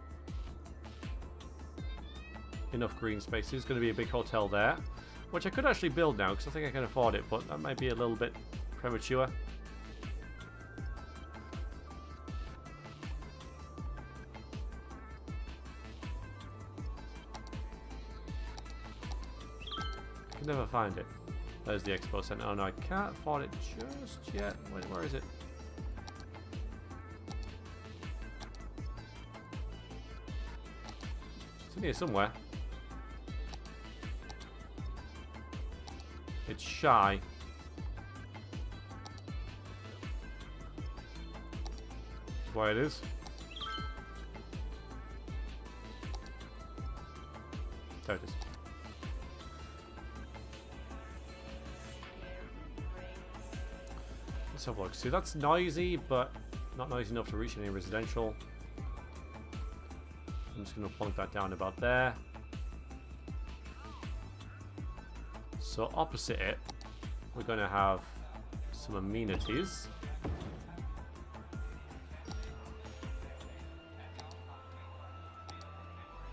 Speaker 1: Enough green spaces. Going to be a big hotel there, which I could actually build now because I think I can afford it, but that might be a little bit premature. Never find it. There's the expo center. Oh no, I can't afford it just yet. Wait, where is it? It's in here somewhere. It's shy. Where it is. There it is. Let's have a look. See, that's noisy, but not noisy enough to reach any residential. I'm just going to plunk that down about there. So opposite it, we're going to have some amenities.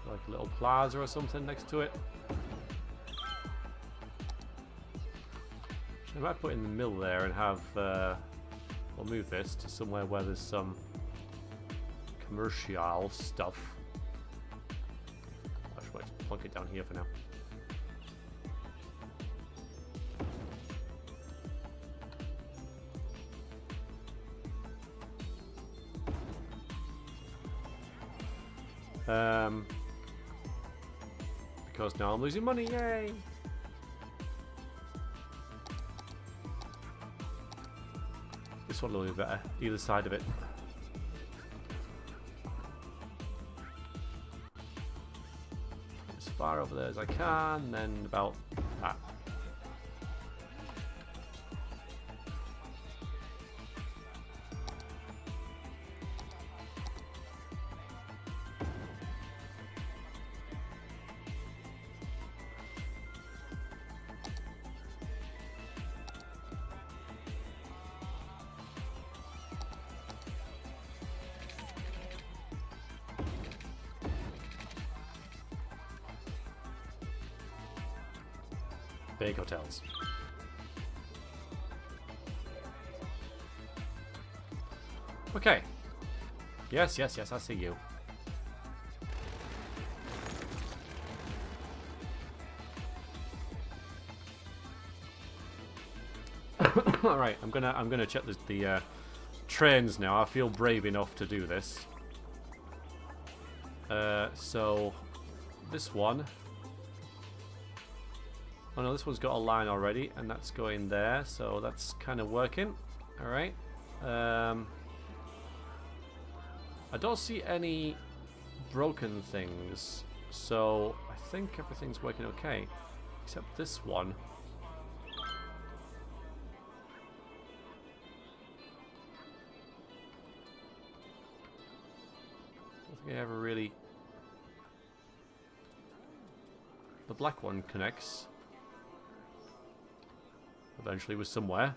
Speaker 1: Like a little plaza or something next to it. I might put in the middle there and have, we'll move this to somewhere where there's some commercial stuff. I should wait to plunk it down here for now. Because now I'm losing money, yay! This one will be better, either side of it. As far over there as I can, then about that. Big hotels. Okay. Yes, yes, yes, I see you. All right, I'm gonna check the trains now. I feel brave enough to do this. So this one. Oh no, this one's got a line already, and that's going there, so that's kind of working. All right. I don't see any broken things, so I think everything's working okay, except this one. I don't think I ever really the black one connects eventually with somewhere.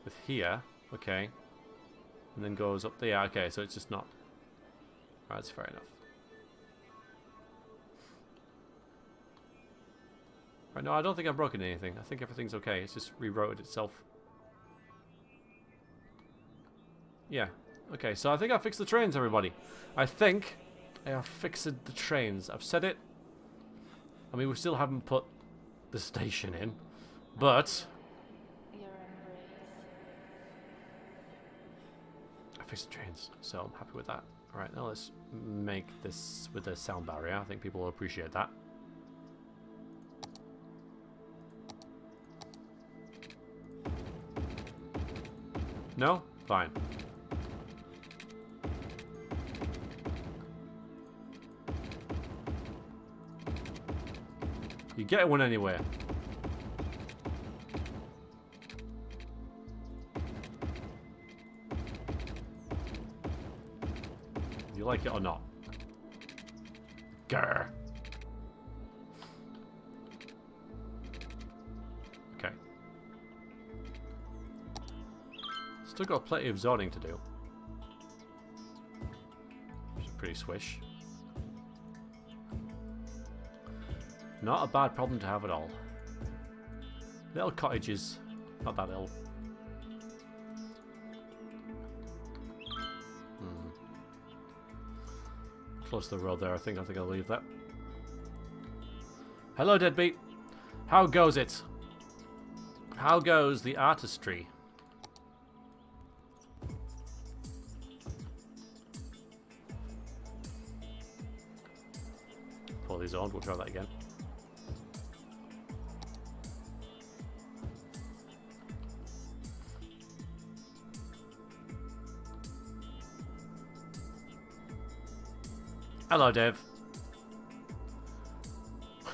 Speaker 1: With here, okay. And then goes up there, okay, so it's just not. That's fair enough. Right, no, I don't think I've broken anything. I think everything's okay. It's just rewrote itself. Yeah. Okay, so I think I fixed the trains, everybody. I think I have fixed the trains. I've said it. I mean, we still haven't put the station in, but
Speaker 2: Your embrace.
Speaker 1: I fixed the trains, so I'm happy with that. All right, now let's make this with the sound barrier. I think people will appreciate that. No? Fine. You get one anywhere. Do you like it or not? Grr. Okay. Still got plenty of zoning to do. Which is pretty swish. Not a bad problem to have at all. Little cottages, not that ill. Close to the road there, I think I'll leave that. Hello, Deadbeat. How goes it? How goes the artistry? Pull these on, we'll try that again. Hello, Dev.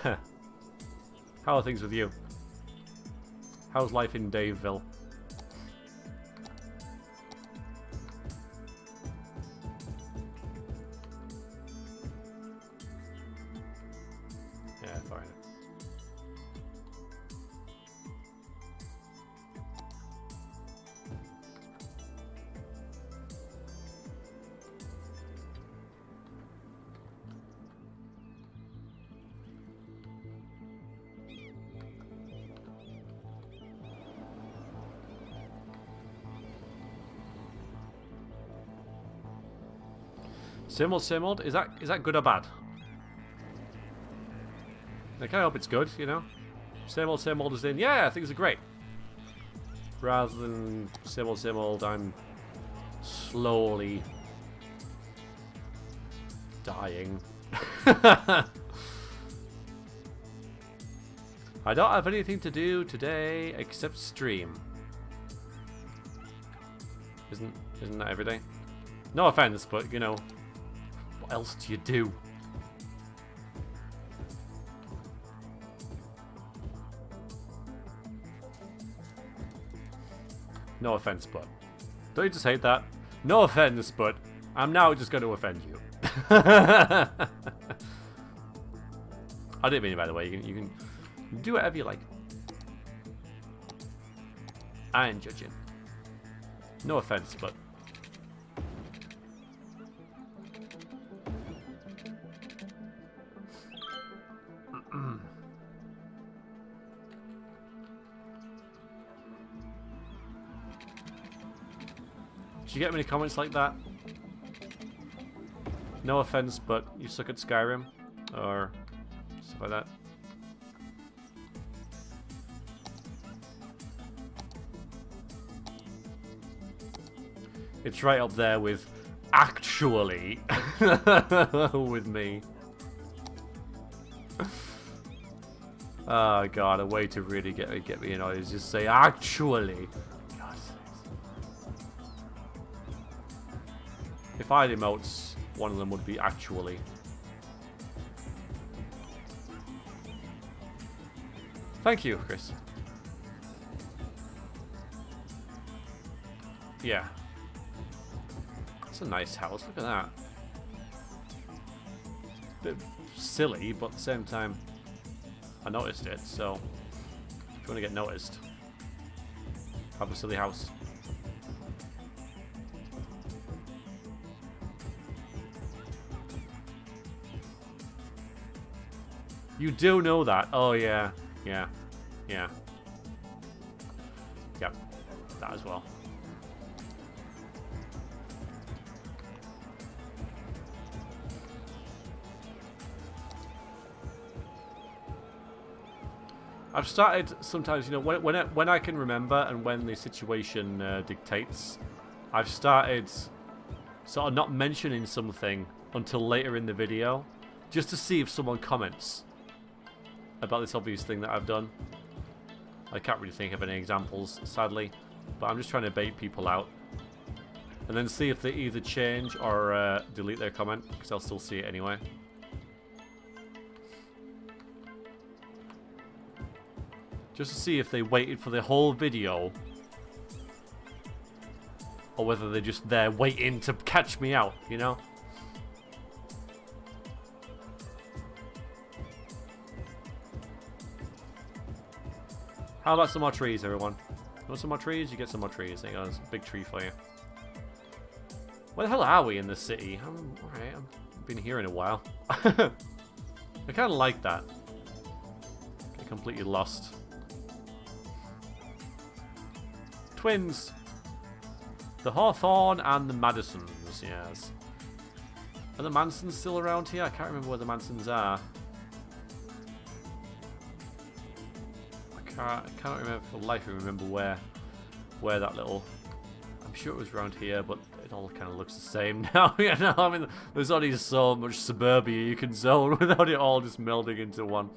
Speaker 1: How are things with you? How's life in Daveville? Yeah, fine. Simuled? Is that good or bad? I kind of hope it's good, you know? Simuled is in, yeah, things are great. Rather than simuled, I'm slowly dying. I don't have anything to do today except stream. Isn't that every day? No offense, but you know, what else do you do? No offense, but don't you just hate that? No offense, but I'm now just going to offend you. I didn't mean it, by the way. You can do whatever you like. I ain't judging. No offense, but did you get many comments like that? No offense, but you suck at Skyrim or stuff like that. It's right up there with actually with me. Oh god, a way to really get me annoyed is just say actually. God. If I had emotes, one of them would be actually. Thank you, Chris. Yeah. It's a nice house, look at that. Bit silly, but at the same time, I noticed it, so if you want to get noticed, have a silly house. You do know that. Oh, yeah. Yeah. Yeah. Yep. That as well. I've started sometimes, you know, when I can remember and when the situation dictates, I've started sort of not mentioning something until later in the video, just to see if someone comments about this obvious thing that I've done. I can't really think of any examples, sadly, but I'm just trying to bait people out. And then see if they either change or delete their comment, because I'll still see it anyway. Just to see if they waited for the whole video, or whether they're just there waiting to catch me out, you know? How about some more trees, everyone? You want some more trees? You get some more trees. There you go. There's a big tree for you. Where the hell are we in this city? Alright, I've been here in a while. I kind of like that. Get completely lost. Twins! The Hawthorne and the Madisons, yes. Are the Mansons still around here? I can't remember where the Mansons are. I can't remember for life. I remember where that little. I'm sure it was around here, but it all kind of looks the same now. You know, I mean, there's only so much suburbia you can zone without it all just melding into one.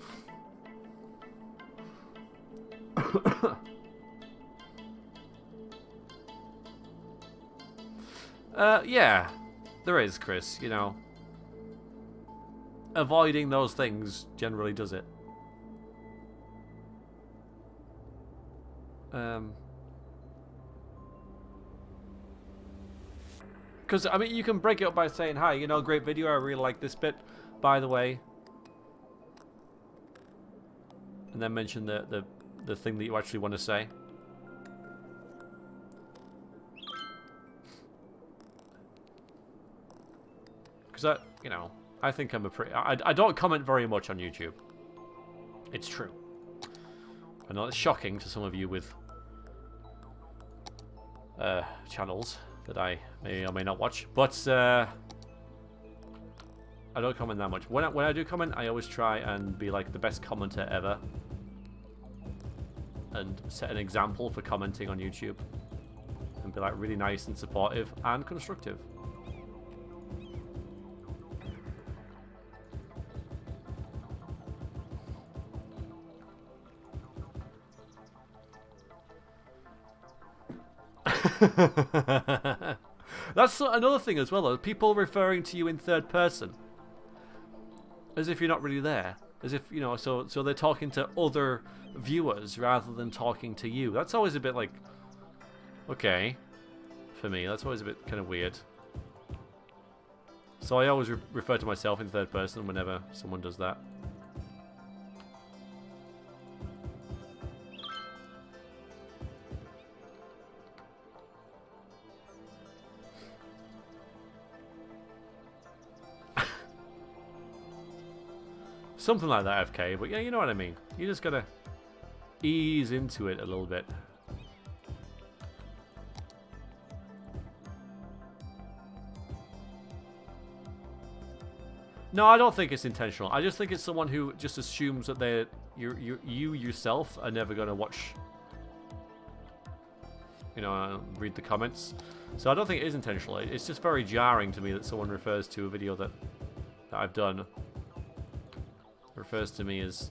Speaker 1: Yeah, there is, Chris. You know, avoiding those things generally does it. Because, I mean, you can break it up by saying, hi, you know, great video, I really like this bit, by the way. And then mention the thing that you actually want to say. Because, you know, I think I'm a pretty... I don't comment very much on YouTube. It's true. I know it's shocking to some of you with channels that I may or may not watch, but I don't comment that much. When I do comment, I always try and be like the best commenter ever and set an example for commenting on YouTube and be like really nice and supportive and constructive. That's another thing as well, though. People referring to you in third person, as if you're not really there, as if, you know, so they're talking to other viewers rather than talking to you. That's always a bit like, okay, for me, that's always a bit kind of weird. So I always refer to myself in third person whenever someone does that. Something like that, FK, but yeah, you know what I mean. You just gotta ease into it a little bit. No, I don't think it's intentional. I just think it's someone who just assumes that you yourself are never gonna watch, you know, read the comments. So I don't think it is intentional. It's just very jarring to me that someone refers to a video that I've done. Refers to me as,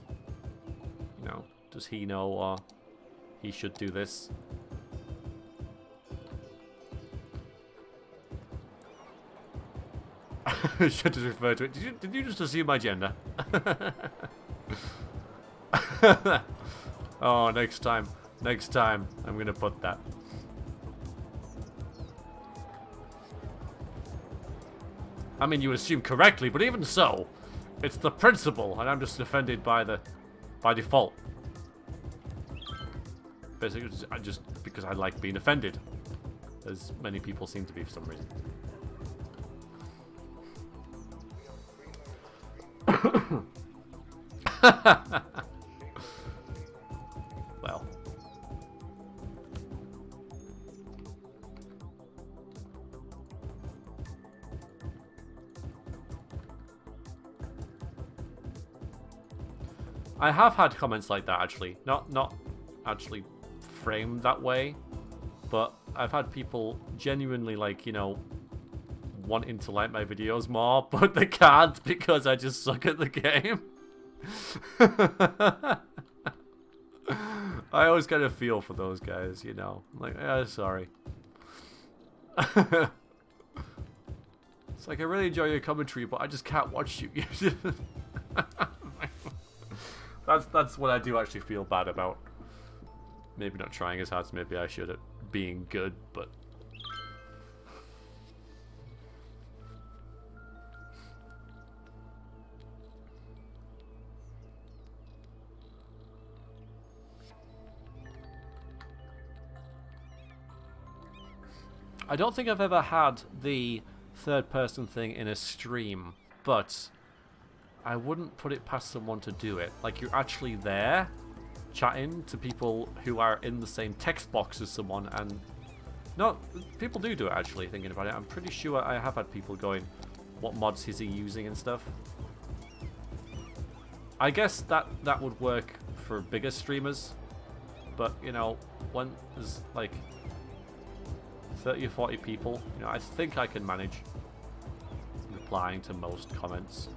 Speaker 1: you know, does he know or he should do this? Should just refer to it. Did you just assume my gender? Oh, next time I'm gonna put that. I mean, you assume correctly, but even so, It's the principle, and I'm just offended by default. Basically, just because I like being offended, as many people seem to be for some reason. Well. I have had comments like that, actually. Not actually framed that way, but I've had people genuinely, like, you know, wanting to like my videos more, but they can't because I just suck at the game. I always kind of feel for those guys, you know. I'm like, yeah, sorry. It's like, I really enjoy your commentary, but I just can't watch you. That's what I do actually feel bad about. Maybe not trying as hard as maybe I should at being good, but... I don't think I've ever had the third-person thing in a stream, but I wouldn't put it past someone to do it. Like, you're actually there, chatting to people who are in the same text box as someone, and... No, people do it, actually, thinking about it. I'm pretty sure I have had people going, what mods is he using and stuff. I guess that would work for bigger streamers, but, you know, when there's, like... 30 or 40 people, you know, I think I can manage replying to most comments.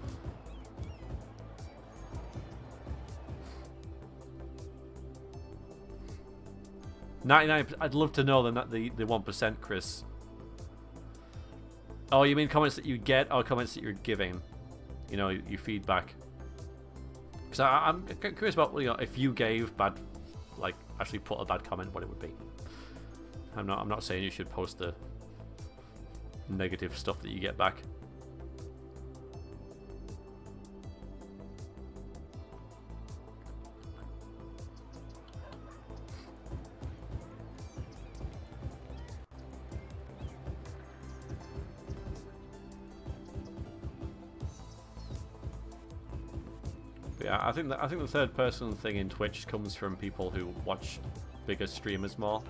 Speaker 1: I'd love to know the 1%, Chris. Oh, you mean comments that you get or comments that you're giving? You know, your feedback. Because I'm curious about, you know, if you gave bad, like, actually put a bad comment, what it would be. I'm not saying you should post the negative stuff that you get back. But yeah, I think the third person thing in Twitch comes from people who watch bigger streamers more.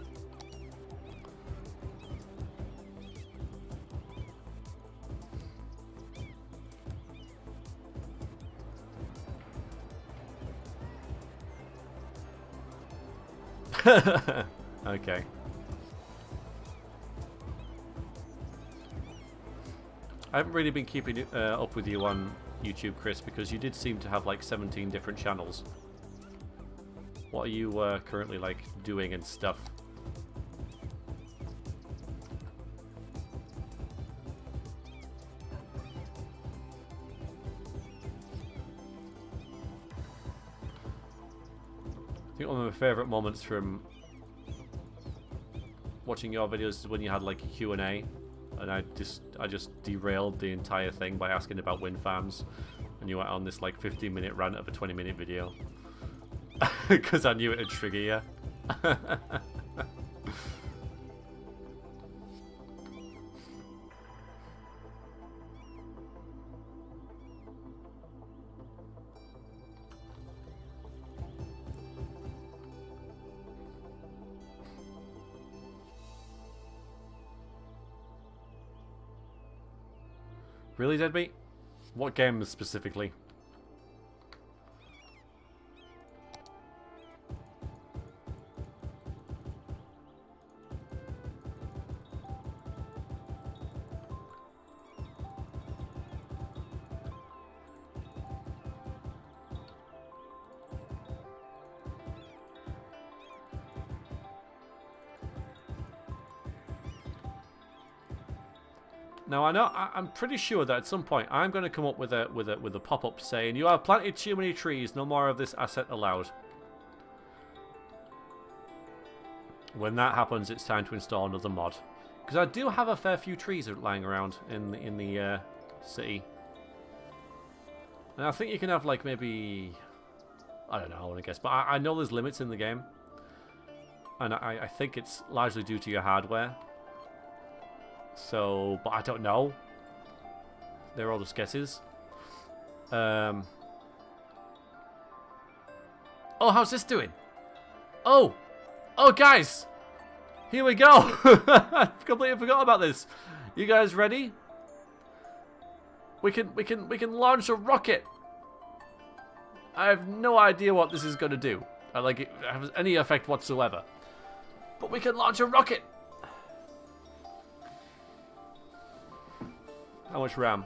Speaker 1: Okay. I haven't really been keeping up with you on YouTube, Chris, because you did seem to have like 17 different channels. What are you currently like doing and stuff? I think one of my favourite moments from watching your videos is when you had like a Q&A, and I just derailed the entire thing by asking about wind farms, and you went on this like 15-minute rant of a 20-minute video because I knew it would trigger you. Really, Deadbeat? What game specifically? Now I know I'm pretty sure that at some point I'm going to come up with a pop-up saying you have planted too many trees, no more of this asset allowed. When that happens, it's time to install another mod, because I do have a fair few trees lying around in the city. And I think you can have like maybe, I don't know, I want to guess, but I know there's limits in the game. And I think it's largely due to your hardware. So, but I don't know. They're all just guesses. Oh, how's this doing? Oh! Oh, guys! Here we go! I completely forgot about this. You guys ready? We can launch a rocket. I have no idea what this is going to do. Like it has any effect whatsoever. But we can launch a rocket. How much RAM?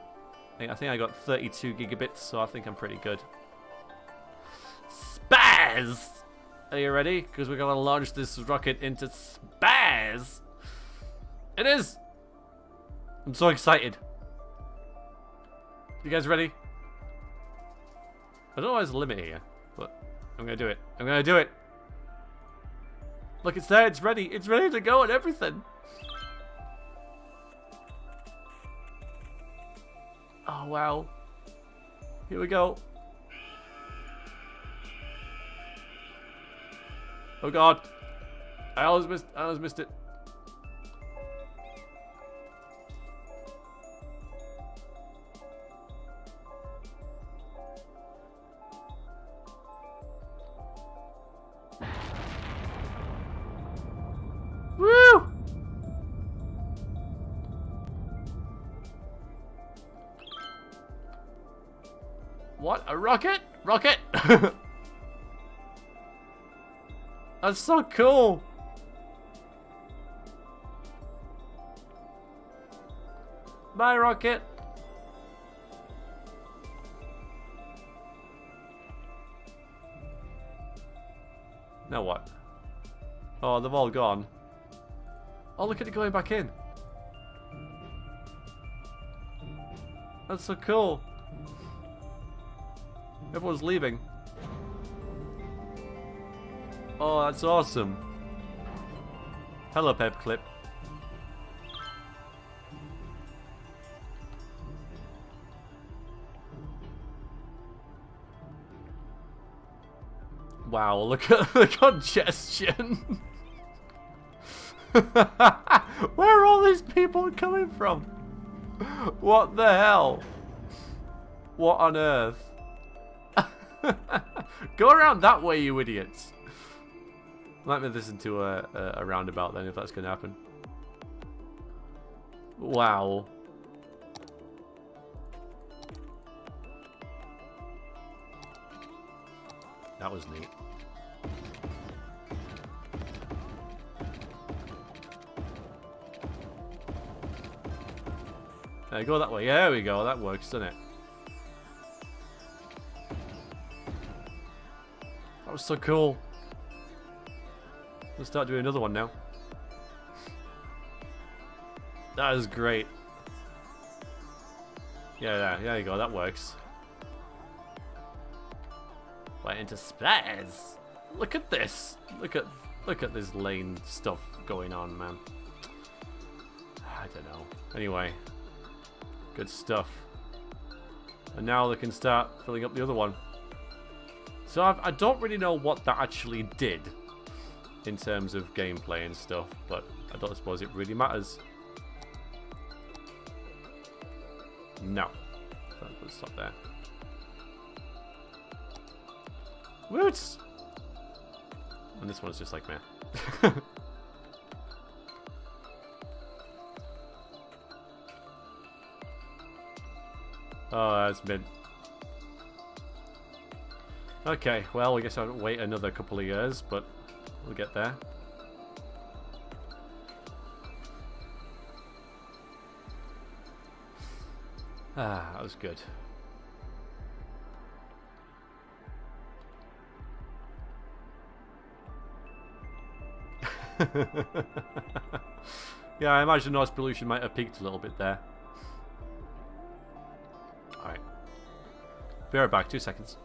Speaker 1: I think I got 32 gigabits, so I think I'm pretty good. Spaz! Are you ready? Because we're going to launch this rocket into space. It is! I'm so excited. You guys ready? I don't know why there's a limit here, but I'm going to do it. I'm going to do it. Look, it's there. It's ready. It's ready to go and everything. Oh, wow. Here we go. Oh, God. I almost missed it. Woo! What? A rocket? Rocket! That's so cool! Bye, rocket! Now what? Oh, they've all gone. Oh, look at it going back in. That's so cool. Everyone's leaving. Oh, that's awesome. Hello, Paperclip. Wow, look at the congestion. Where are all these people coming from? What the hell? What on earth? Go around that way, you idiots. Might make this into a roundabout then, if that's going to happen. Wow. That was neat. Go that way. Yeah, there we go. That works, doesn't it? That was so cool. Let's start doing another one now. That is great. Yeah, there you go. That works. Went into space. Look at this. Look at this lane stuff going on, man. I don't know. Anyway, good stuff. And now they can start filling up the other one. So I don't really know what that actually did in terms of gameplay and stuff, but I don't suppose it really matters. No. Let's stop there. Roots! And this one's just like meh. Oh, that's mid. Okay, well, I guess I'll wait another couple of years, but we'll get there. Ah, that was good. Yeah, I imagine noise pollution might have peaked a little bit there. Alright. Be right back, 2 seconds.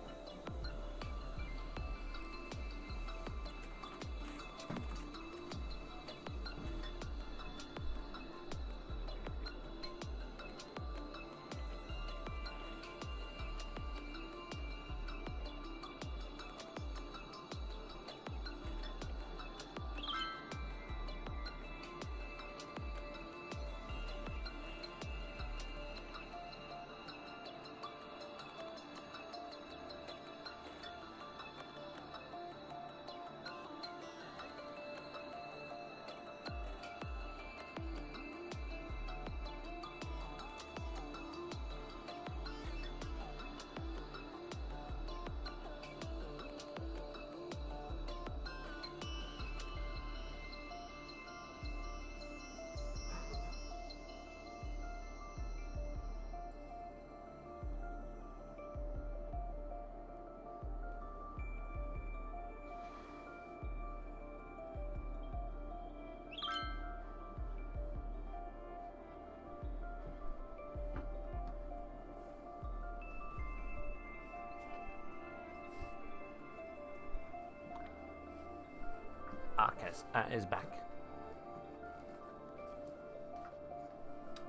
Speaker 1: Yes, that is back.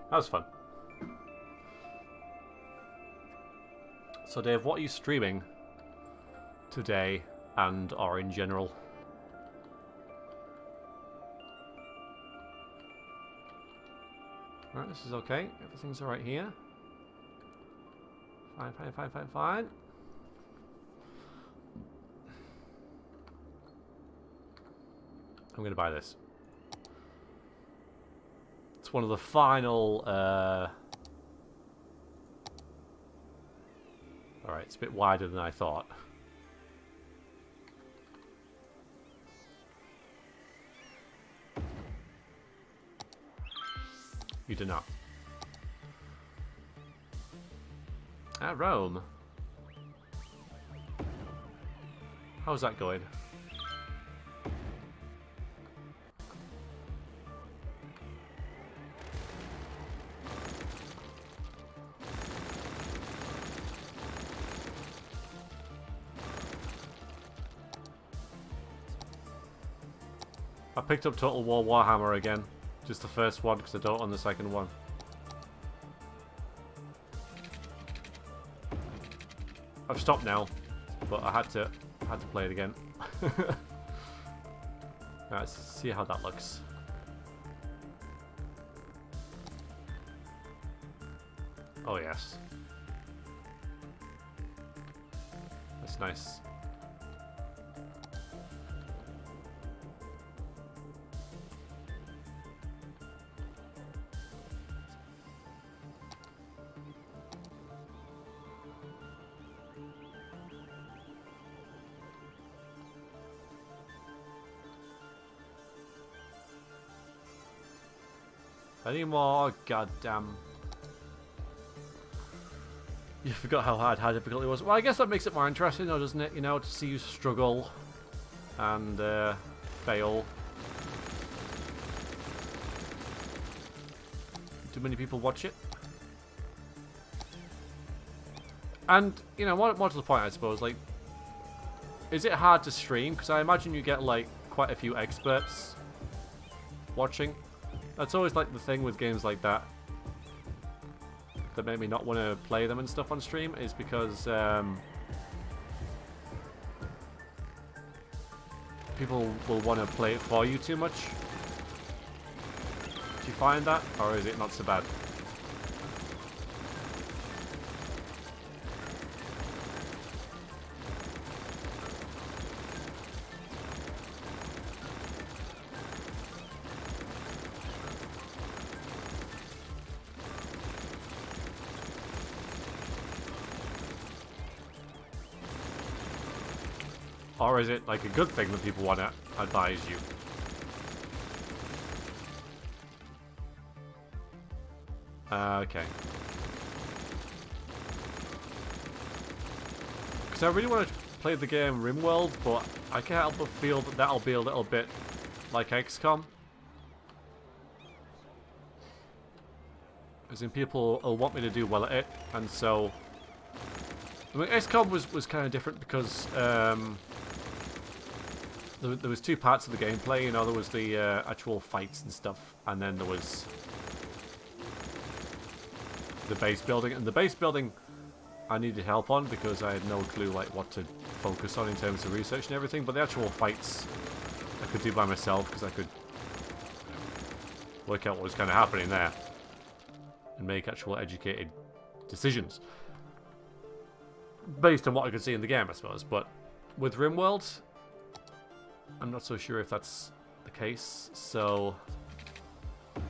Speaker 1: That was fun. So Dave, what are you streaming today and or in general? Right, this is okay. Everything's alright here. Fine, fine, fine, fine, fine. I'm going to buy this. It's one of the final... Alright, it's a bit wider than I thought. You do not. At Rome. How's that going? I picked up Total War Warhammer again. Just the first one, because I don't own the second one. I've stopped now, but I had to play it again. Let's see how that looks. Oh yes. That's nice. Any more? Goddamn. You forgot how difficult it was. Well, I guess that makes it more interesting, though, doesn't it? You know, to see you struggle and fail. Do many people watch it? And, you know, more to the point, I suppose, like, is it hard to stream? Because I imagine you get, like, quite a few experts watching. That's always like the thing with games like that that make me not want to play them and stuff on stream, is because people will want to play it for you too much. Do you find that, or is it not so bad? Or is it like a good thing that people want to advise you? Okay. Because I really want to play the game RimWorld, but I can't help but feel that that'll be a little bit like XCOM. As in, people will want me to do well at it, and so... I mean, XCOM was kind of different because there was two parts of the gameplay. You know, there was the actual fights and stuff, and then there was the base building. And the base building I needed help on because I had no clue like what to focus on in terms of research and everything. But the actual fights I could do by myself because I could work out what was kind of happening there and make actual educated decisions based on what I could see in the game, I suppose. But with RimWorld, I'm not so sure if that's the case, so I'm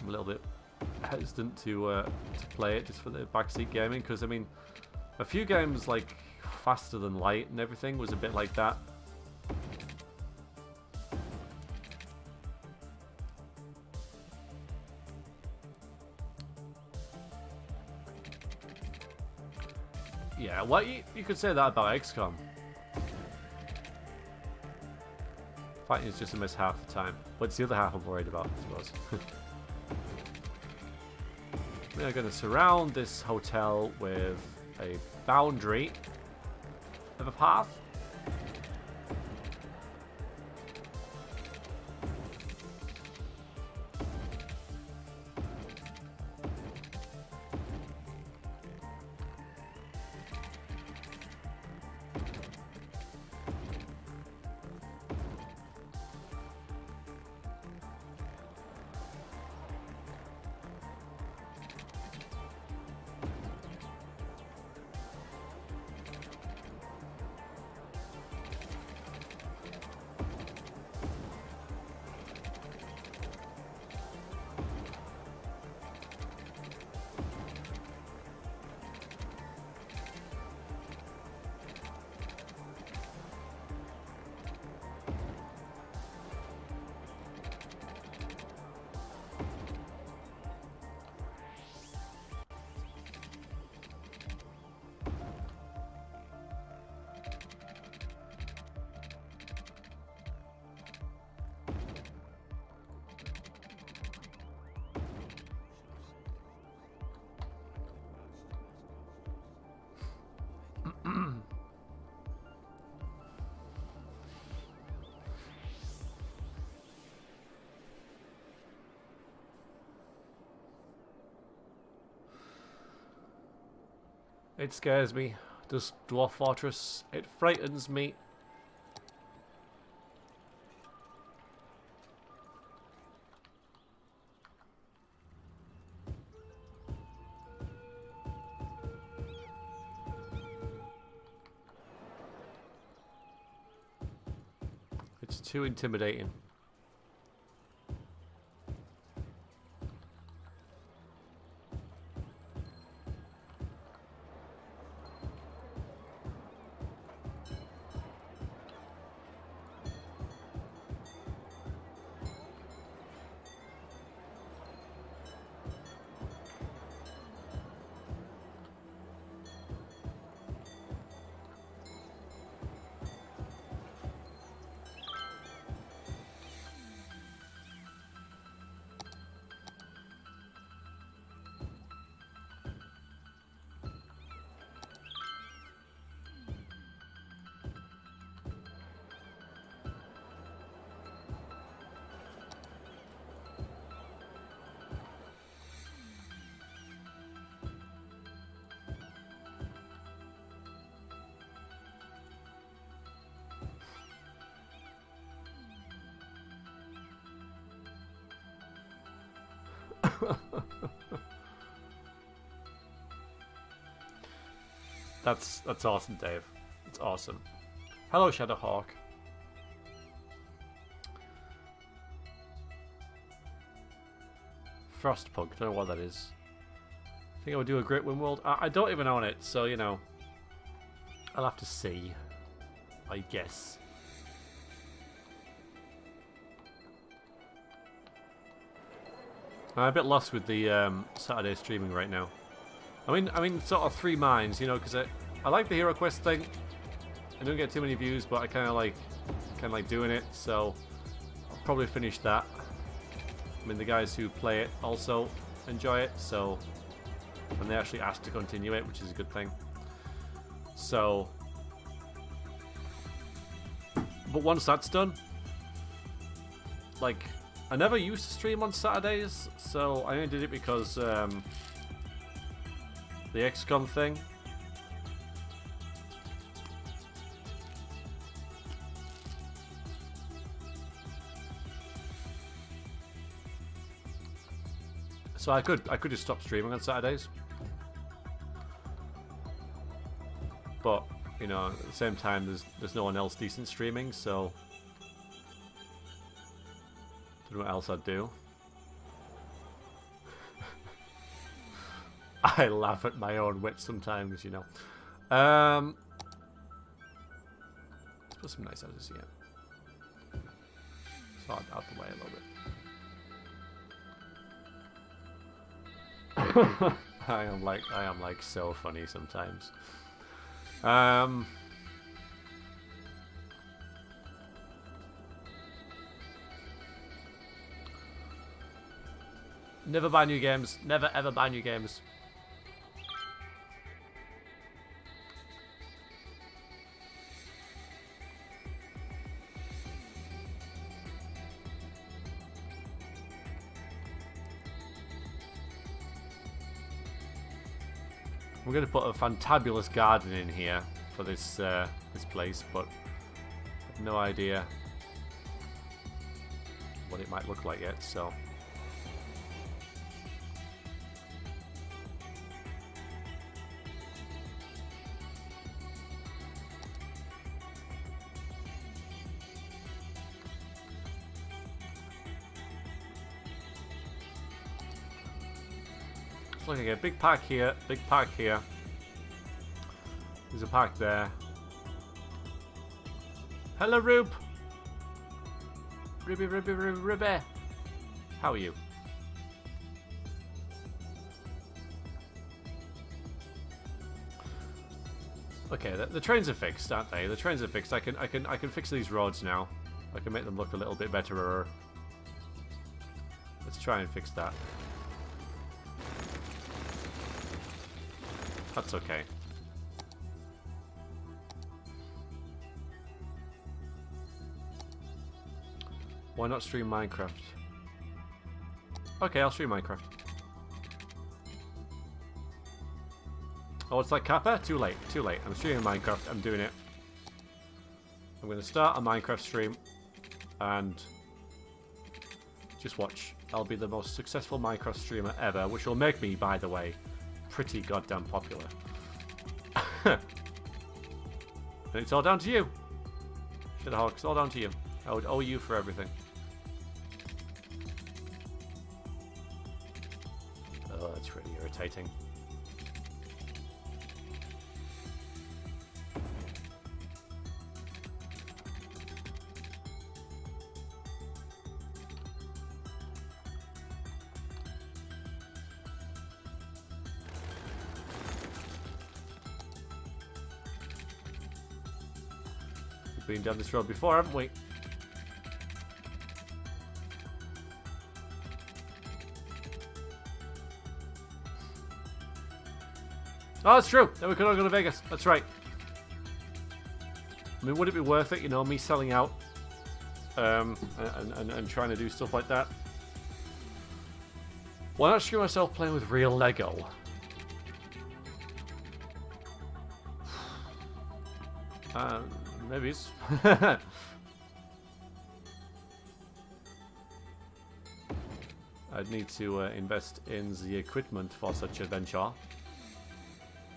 Speaker 1: a little bit hesitant to play it just for the backseat gaming, because I mean, a few games like Faster Than Light and everything was a bit like that. Yeah, well, you could say that about XCOM. Fighting is just a miss half the time, but it's the other half I'm worried about, I suppose. We are going to surround this hotel with a boundary of a path. It scares me. This dwarf fortress. It frightens me. It's too intimidating. That's awesome, Dave. It's awesome. Hello, Shadowhawk. Frostpunk, don't know what that is. I think I would do a Great Wind World. I don't even own it, so you know. I'll have to see. I guess. I'm a bit lost with the Saturday streaming right now. I mean, sort of 3 minds, you know, because I like the Hero Quest thing. I don't get too many views, but I kind of like doing it, so I'll probably finish that. I mean, the guys who play it also enjoy it, so and they actually asked to continue it, which is a good thing. So, but once that's done, like, I never used to stream on Saturdays, so I only did it because the XCOM thing. So I could just stop streaming on Saturdays, but you know, at the same time, there's no one else decent streaming, so don't know what else I'd do. I laugh at my own wit sometimes, you know. Let's put some nice houses here. So out the way a little bit. I am like so funny sometimes. Never buy new games. Never ever buy new games. We're going to put a fantabulous garden in here for this this place, but I have no idea what it might look like yet, so. Looking at a big park here, big park here. There's a park there. Hello, Rube. Ruby. How are you? Okay, the trains are fixed, aren't they? The trains are fixed. I can fix these roads now. I can make them look a little bit better. Let's try and fix that. That's okay. Why not stream Minecraft? Okay, I'll stream Minecraft. Oh, it's like Kappa? Too late. Too late. I'm streaming Minecraft. I'm doing it. I'm going to start a Minecraft stream. And just watch. I'll be the most successful Minecraft streamer ever. Which will make me, by the way, pretty goddamn popular. And it's all down to you. Shitaholic, it's all down to you. I would owe you for everything. Oh, that's really irritating. We've been down this road before, haven't we? Oh, that's true. Then we could all go to Vegas. That's right. I mean, would it be worth it, you know, me selling out and trying to do stuff like that? Why not screw myself playing with real Lego? Maybe it's... I'd need to invest in the equipment for such a venture.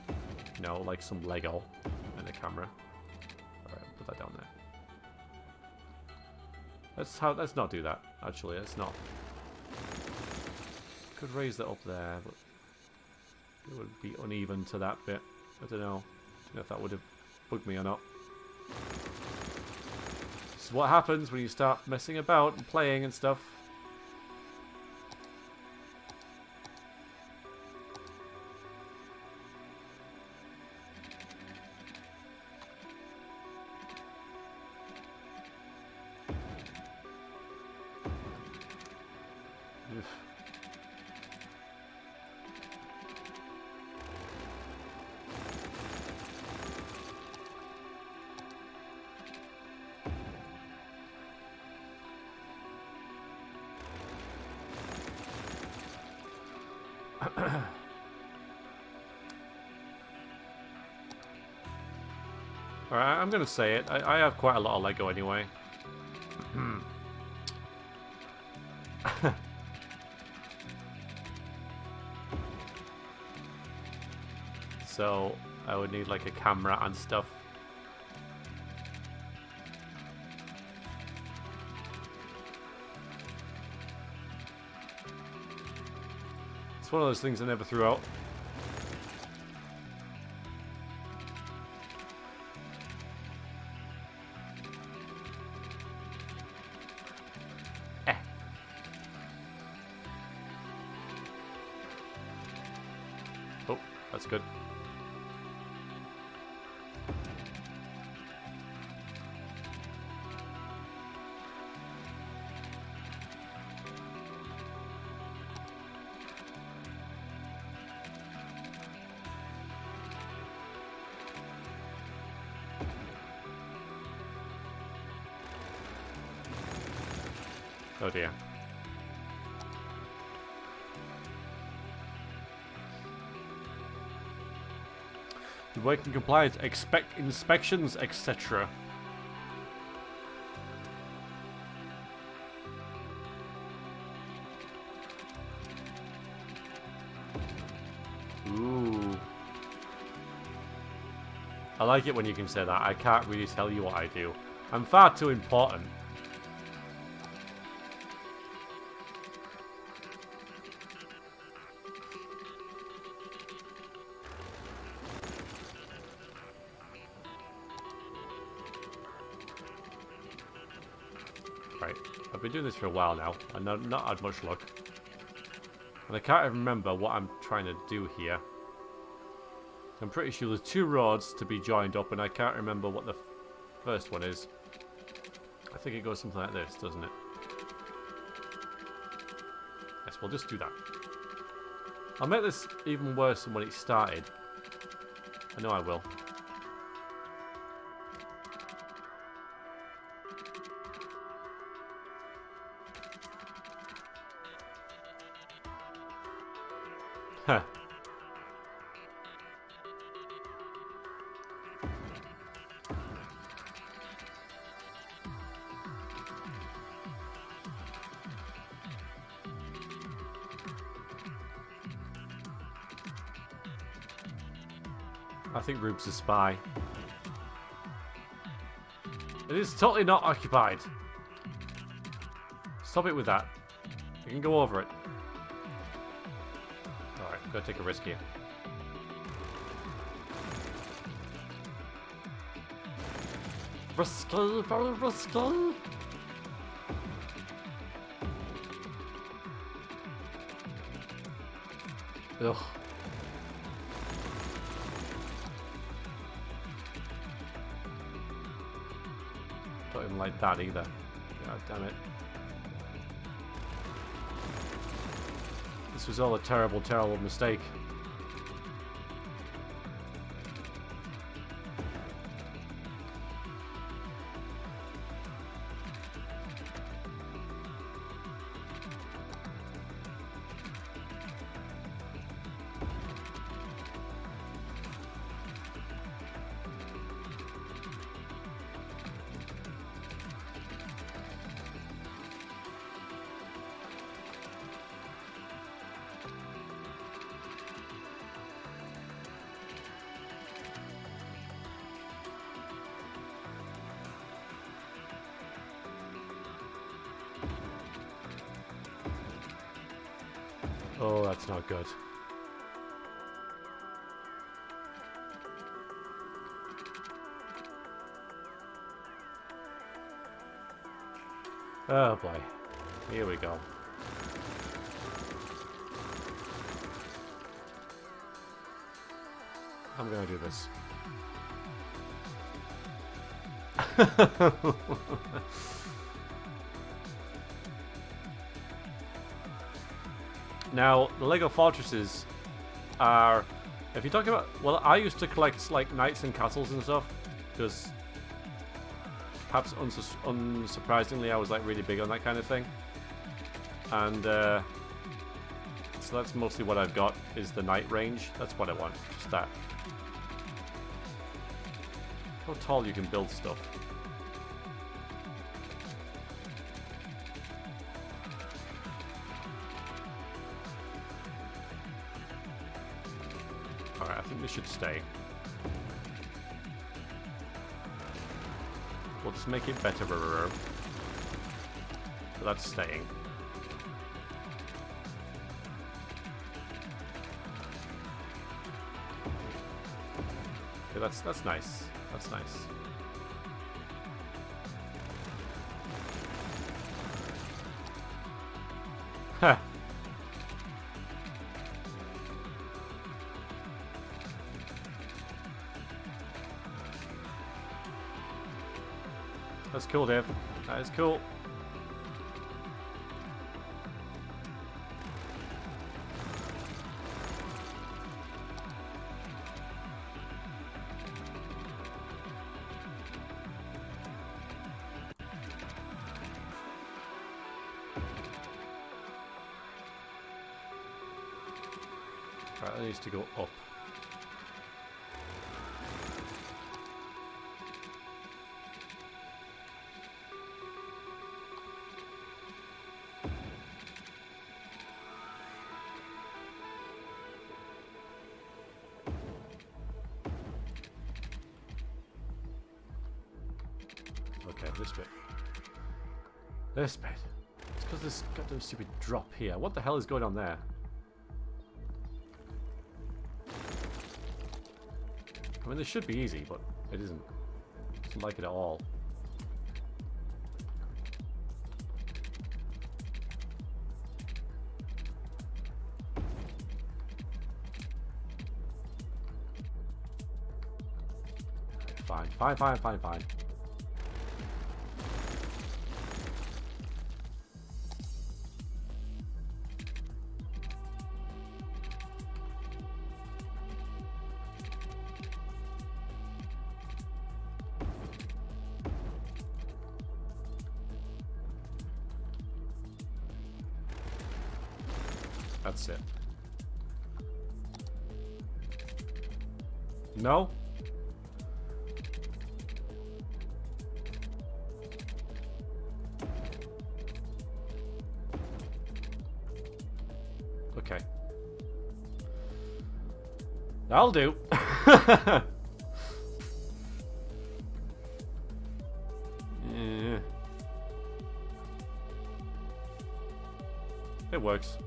Speaker 1: You know, like some Lego and a camera. Alright, put that down there. Let's not do that, actually. Let's not. Could raise that up there, but it would be uneven to that bit. I don't know if that would have bugged me or not. This is what happens when you start messing about and playing and stuff. Alright, I'm gonna say it. I have quite a lot of Lego anyway. So, I would need like a camera and stuff. It's one of those things I never threw out. Oh, that's good. Oh dear. The work in compliance, expect inspections, etc. Ooh. I like it when you can say that. I can't really tell you what I do. I'm far too important. Right, I've been doing this for a while now, and not had much luck. And I can't even remember what I'm trying to do here. I'm pretty sure there's two roads to be joined up, and I can't remember what the first one is. I think it goes something like this, doesn't it? Yes, we'll just do that. I'll make this even worse than when it started. I know I will. Huh. I think Rube's a spy. It is totally not occupied. Stop it with that. You can go over it. Alright, I'm gonna take a risk here. Risky, very risky. Ugh. Don't even like that either. God damn it. This was all a terrible, terrible mistake. Oh, that's not good. Oh boy. Here we go. I'm gonna do this. Now, the Lego Fortresses are, if you're talking about, well, I used to collect like knights and castles and stuff, because perhaps unsurprisingly I was like really big on that kind of thing. And so that's mostly what I've got, is the knight range. That's what I want, just that. How tall you can build stuff. Alright, I think this should stay. We'll just make it better. So that's staying. Okay, that's nice. That's nice. Huh. That's cool, Dave. That is cool. Right, that needs to go up. Okay, this bit. This bit. It's because this goddamn stupid drop here. What the hell is going on there? I mean, this should be easy, but it isn't. Doesn't like it at all. Fine, fine, fine, fine, fine. That's it. No? Okay. That'll do. Yeah. It works.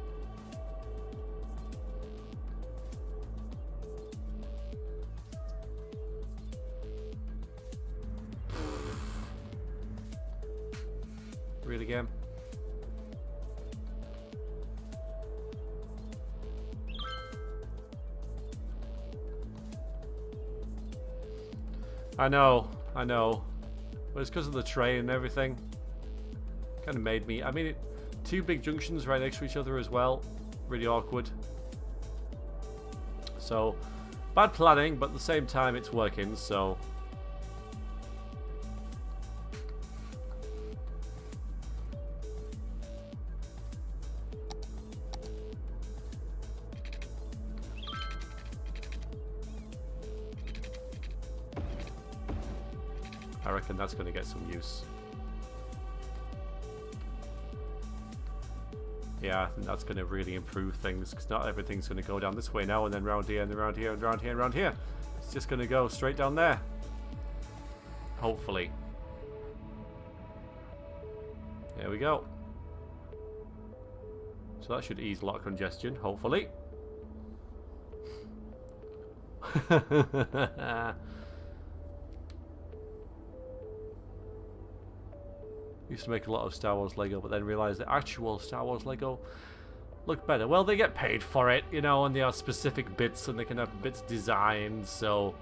Speaker 1: Really game. I know. But it's because of the train and everything. Kind of made me... I mean, two big junctions right next to each other as well. Really awkward. So, bad planning, but at the same time it's working, so... I reckon that's going to get some use. Yeah, I think that's going to really improve things, because not everything's going to go down this way now, and then round here, and then round here, and round here, and round here. It's just going to go straight down there. Hopefully. There we go. So that should ease a lot of congestion, hopefully. Used to make a lot of Star Wars Lego, but then realised that actual Star Wars Lego looked better. Well, they get paid for it, you know, and they are specific bits, and they can have bits designed, so...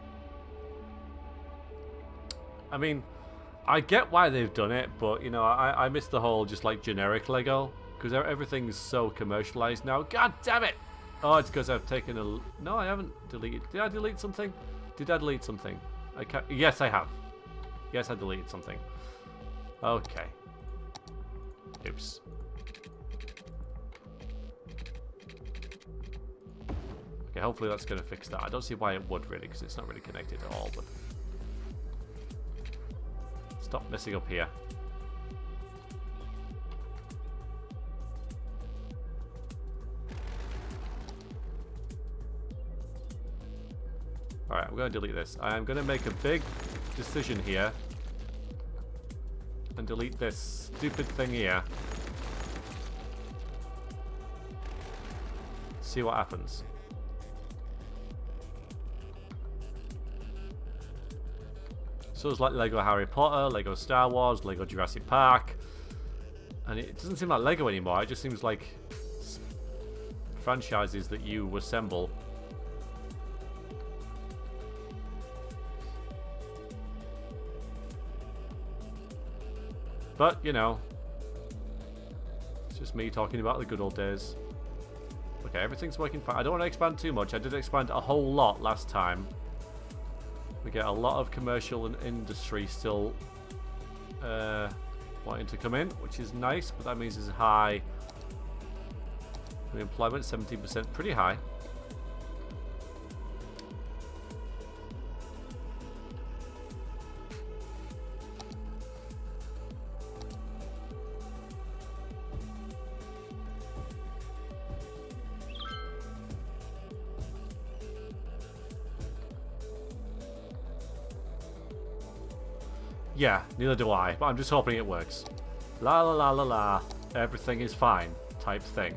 Speaker 1: I mean, I get why they've done it, but, you know, I miss the whole just, like, generic Lego, because everything's so commercialised now. God damn it! Oh, it's because I've taken a... No, I haven't deleted... Did I delete something? Did I delete something? I can't... Yes, I have. Yes, I deleted something. Okay. Oops. Okay, hopefully that's going to fix that. I don't see why it would really, because it's not really connected at all, but... Stop messing up here. Alright, I'm going to delete this. I am going to make a big decision here. And delete this stupid thing here. See what happens. So it's like Lego Harry Potter, Lego Star Wars, Lego Jurassic Park. And it doesn't seem like Lego anymore. It just seems like franchises that you assemble. But, you know, it's just me talking about the good old days. Okay, everything's working fine. I don't want to expand too much. I did expand a whole lot last time. We get a lot of commercial and industry still wanting to come in, which is nice, but that means there's high employment, 17%, pretty high. Yeah, neither do I, but I'm just hoping it works. La la la la la, everything is fine, type thing.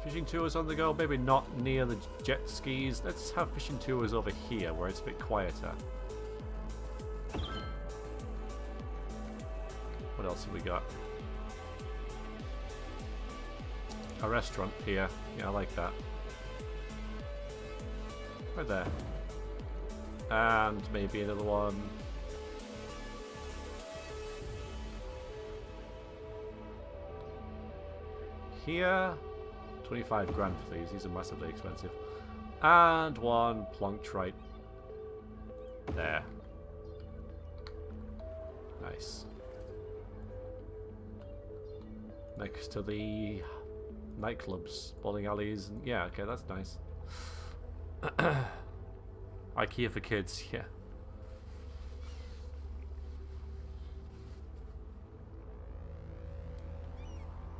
Speaker 1: Fishing tours on the go, maybe not near the jet skis. Let's have fishing tours over here where it's a bit quieter. What else have we got? A restaurant here. Yeah, I like that. Right there. And maybe another one. Here. 25 grand for these. These are massively expensive. And one plonked right there. Nice. Next to the nightclubs, bowling alleys, and yeah, okay, that's nice. IKEA for kids, yeah.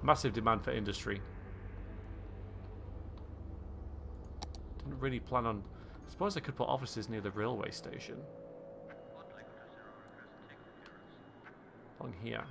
Speaker 1: Massive demand for industry. Didn't really plan on... I suppose I could put offices near the railway station. Along here.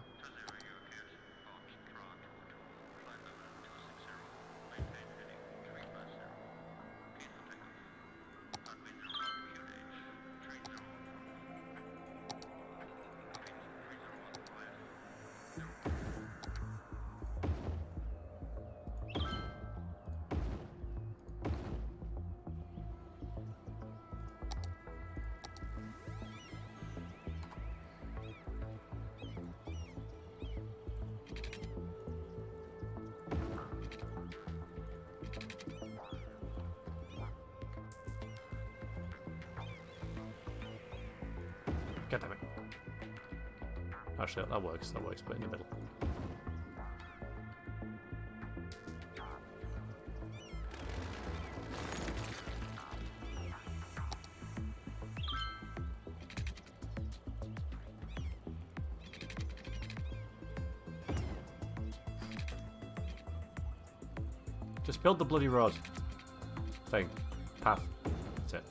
Speaker 1: God damn it. Actually, that works, but in the middle. Just build the bloody road thing. Path. That's it.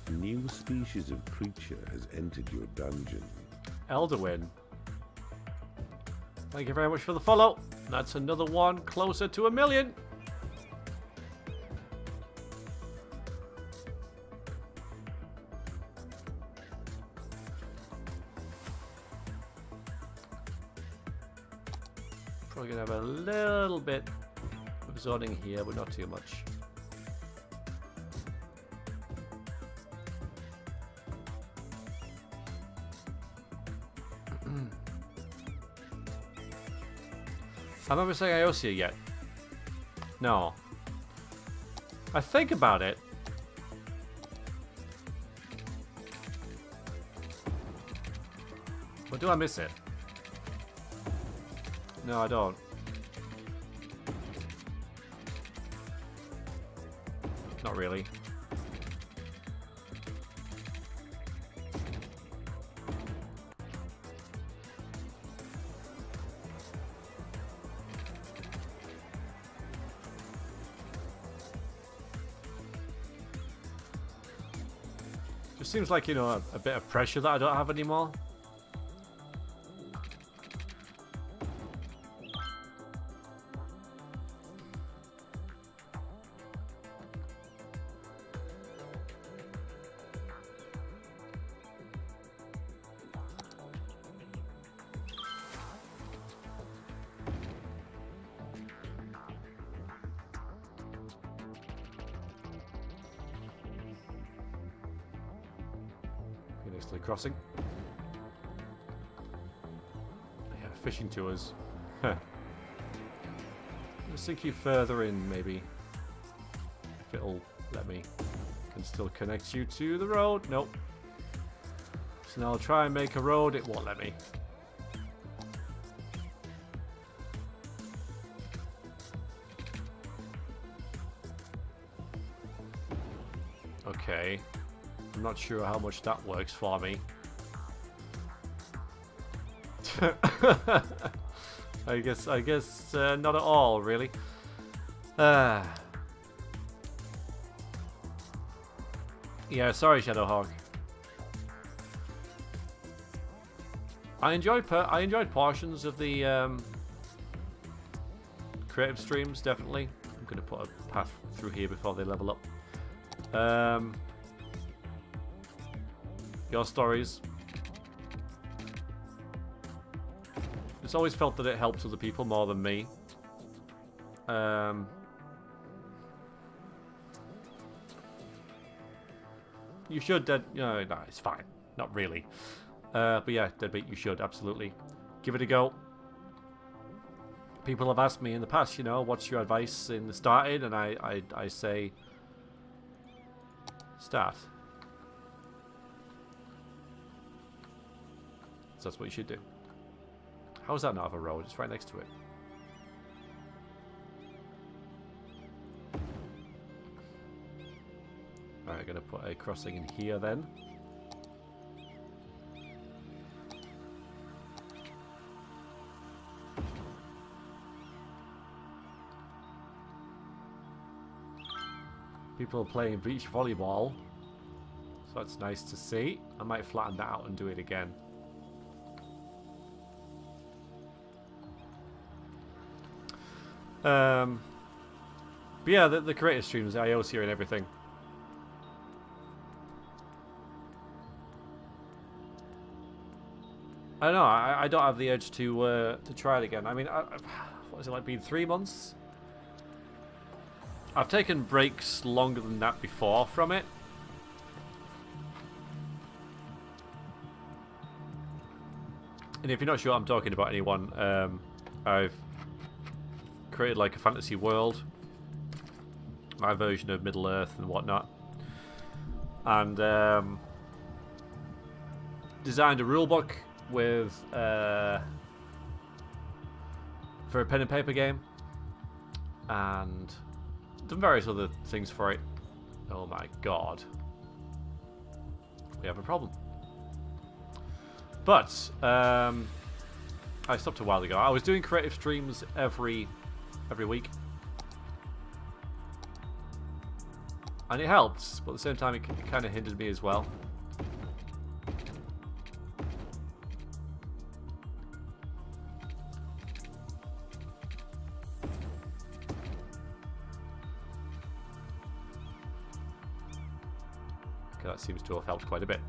Speaker 3: A new species of creature has entered your dungeon.
Speaker 1: Elderwin. Thank you very much for the follow. That's another one closer to 1 million. Probably gonna have a little bit of zoning here, but not too much. I'm not saying Iosia yet. No. I think about it. But do I miss it? No, I don't. Not really. Just seems like, you know, a bit of pressure that I don't have anymore. Next to the crossing. Yeah, fishing tours. Huh. Let's sink you further in, maybe. If it'll let me. Can still connect you to the road. Nope. So now I'll try and make a road. It won't let me. Okay. I'm not sure how much that works for me. I guess not at all, really. Yeah, sorry, Shadowhawk. I enjoyed portions of the creative streams, definitely. I'm gonna put a path through here before they level up. Your stories. It's always felt that it helps other people more than me. You should, no, it's fine. Not really. But yeah, Deadbeat, you should, absolutely. Give it a go. People have asked me in the past, what's your advice in starting? And I say, start. So that's what you should do. How is that not have a road? It's right next to it. Alright, I'm going to put a crossing in here then. People are playing beach volleyball. So that's nice to see. I might flatten that out and do it again. But yeah, the creator streams, IO's here and everything. I don't know. I don't have the urge to try it again. I mean, what has it like been 3 months? I've taken breaks longer than that before from it. And if you're not sure I'm talking about anyone, I've created like a fantasy world, my version of Middle Earth and whatnot, and designed a rulebook with for a pen and paper game, and done various other things for it. Oh my god, we have a problem. But I stopped a while ago. I was doing creative streams every week, and it helped, but at the same time it kind of hindered me as well. Okay, that seems to have helped quite a bit.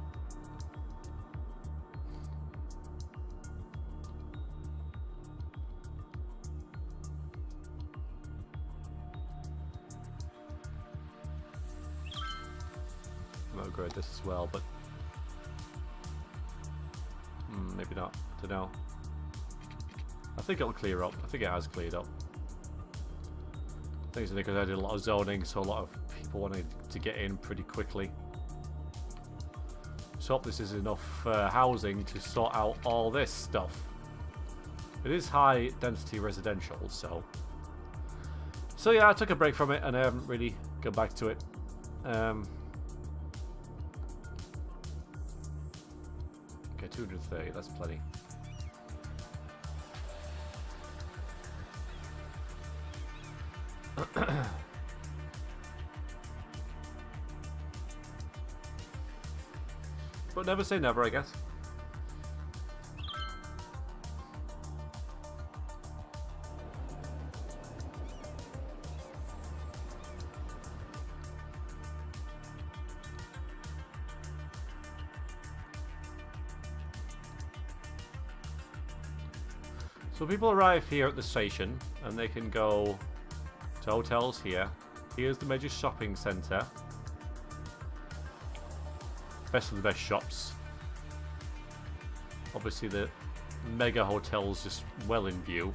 Speaker 1: Upgrade this as well, but maybe not. Don't know. I think it'll clear up. I think it has cleared up. I think it's because I did a lot of zoning, so a lot of people wanted to get in pretty quickly. So hope this is enough housing to sort out all this stuff. It is high density residential, so yeah, I took a break from it and I haven't really gone back to it. Okay, 230, that's plenty. But never say never, I guess. So people arrive here at the station and they can go to hotels here. Here's the major shopping centre. Best of the best shops. Obviously the mega hotels just well in view.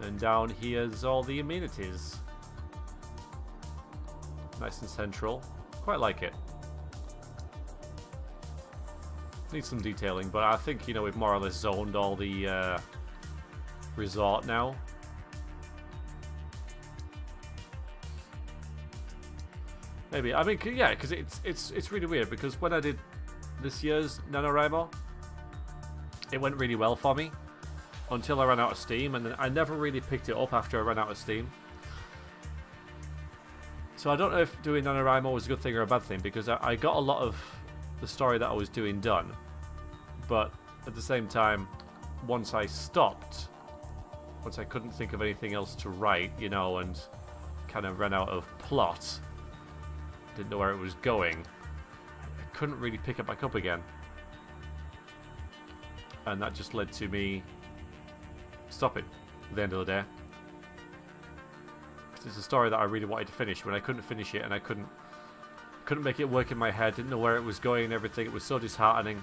Speaker 1: And down here's all the amenities. Nice and central. Quite like it. Needs some detailing, but I think, we've more or less zoned all the resort now. Maybe. I mean, yeah, because it's really weird, because when I did this year's NaNoWriMo, it went really well for me until I ran out of steam, and then I never really picked it up after I ran out of steam. So I don't know if doing NaNoWriMo was a good thing or a bad thing, because I got a lot of the story that I was doing done, but at the same time, once I stopped, once I couldn't think of anything else to write, and kind of ran out of plot, didn't know where it was going, I couldn't really pick it back up again, and that just led to me stopping at the end of the day. It's a story that I really wanted to finish. When I couldn't finish it and I couldn't make it work in my head, didn't know where it was going and everything. It was so disheartening.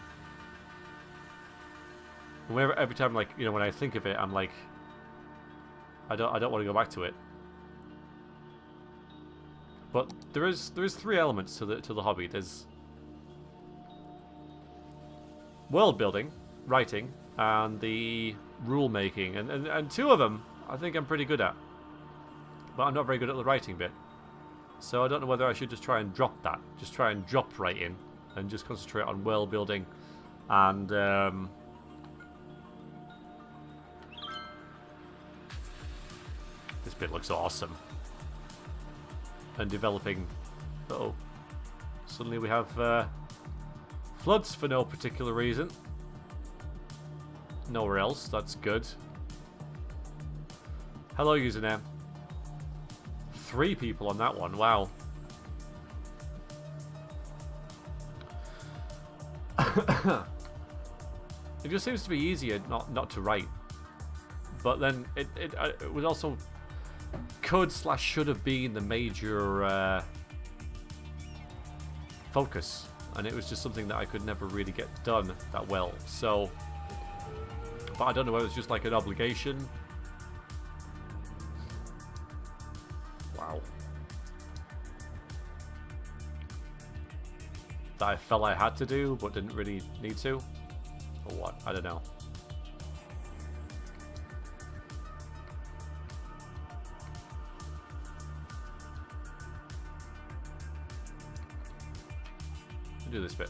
Speaker 1: Every time, like, you know, when I think of it, I'm like, I don't want to go back to it. But there is 3 elements to the hobby. There's world building, writing, and the rule making, and 2 of them I think I'm pretty good at. But I'm not very good at the writing bit. So I don't know whether I should just try and drop that. Just try and drop writing and just concentrate on world building and this bit looks awesome. And developing. Uh-oh. Suddenly we have floods for no particular reason. Nowhere else. That's good. Hello, username. 3 people on that one. Wow. It just seems to be easier not to write. But then it was also could/should have been the major focus, and it was just something that I could never really get done that well. So, but I don't know whether it's just like an obligation. Wow. That I felt I had to do, but didn't really need to, or what? I don't know. Do this bit.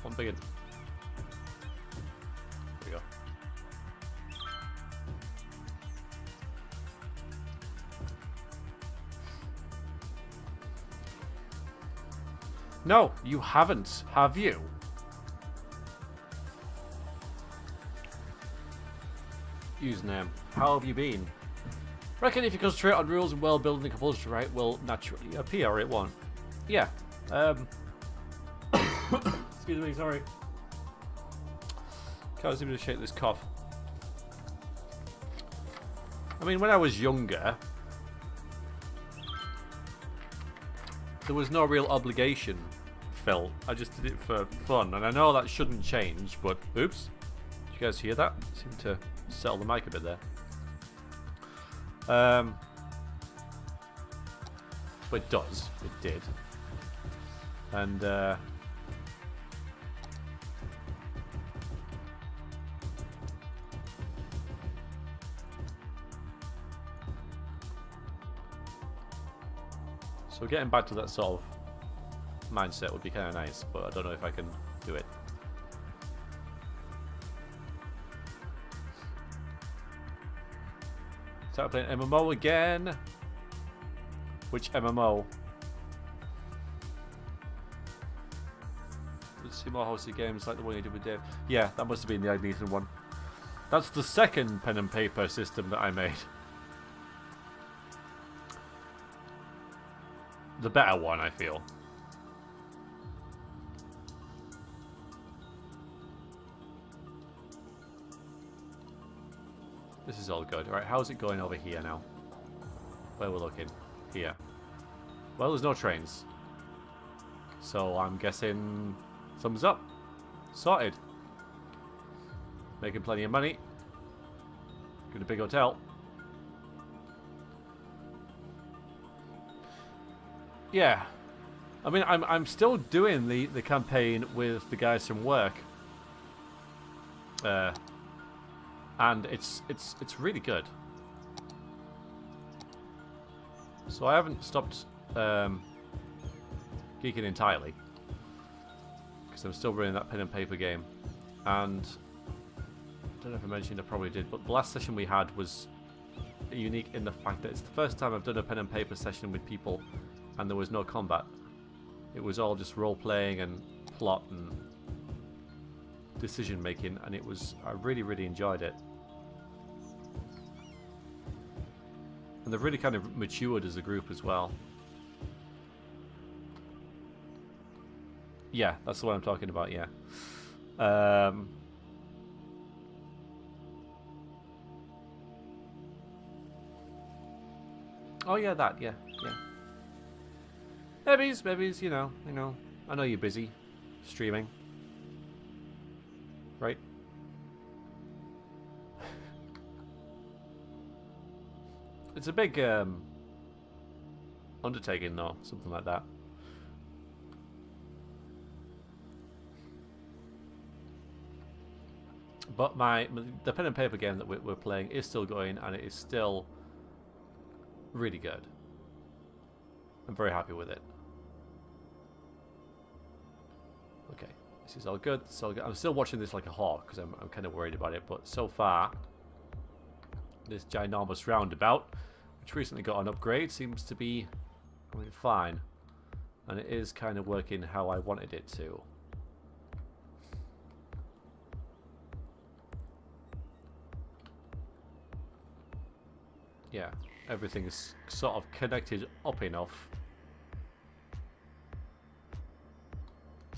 Speaker 1: One big. There we go. No, you haven't, have you? Username. How have you been? Reckon if you concentrate on rules and world building, the compulsory right will naturally appear, or it won't. Yeah. Excuse me, sorry. Can't seem to shake this cough. I mean, when I was younger, there was no real obligation felt. I just did it for fun, and I know that shouldn't change, but oops. Did you guys hear that? Seemed to settle the mic a bit there. But it does. It did. And so getting back to that sort of mindset would be kind of nice, but I don't know if I can do it. Start playing MMO again. Which MMO? Let's see more hosted games like the one you did with Dave. Yeah, that must have been the Agnethan one. That's the second pen and paper system that I made. The better one, I feel. This is all good. Alright, how's it going over here now? Where we're looking? Here. Well, there's no trains. So I'm guessing thumbs up. Sorted. Making plenty of money. Got a big hotel. Yeah. I mean, I'm still doing the campaign with the guys from work. And it's really good. So I haven't stopped geeking entirely, because I'm still running that pen and paper game. And I don't know if I mentioned, I probably did, but the last session we had was unique in the fact that it's the first time I've done a pen and paper session with people and there was no combat. It was all just role playing and plot and decision making, and I really, really enjoyed it. And they've really kind of matured as a group as well. Yeah, that's the one I'm talking about, yeah. Oh yeah, that, yeah. Maybe, you know. I know you're busy streaming. Right? It's a big undertaking though, something like that. But the pen and paper game that we're playing is still going, and it is still really good. I'm very happy with it. Okay, this is all good. It's all good. I'm still watching this like a hawk because I'm kind of worried about it. But so far, this ginormous roundabout, which recently got an upgrade, seems to be going fine, and it is kind of working how I wanted it to. Yeah, everything is sort of connected up enough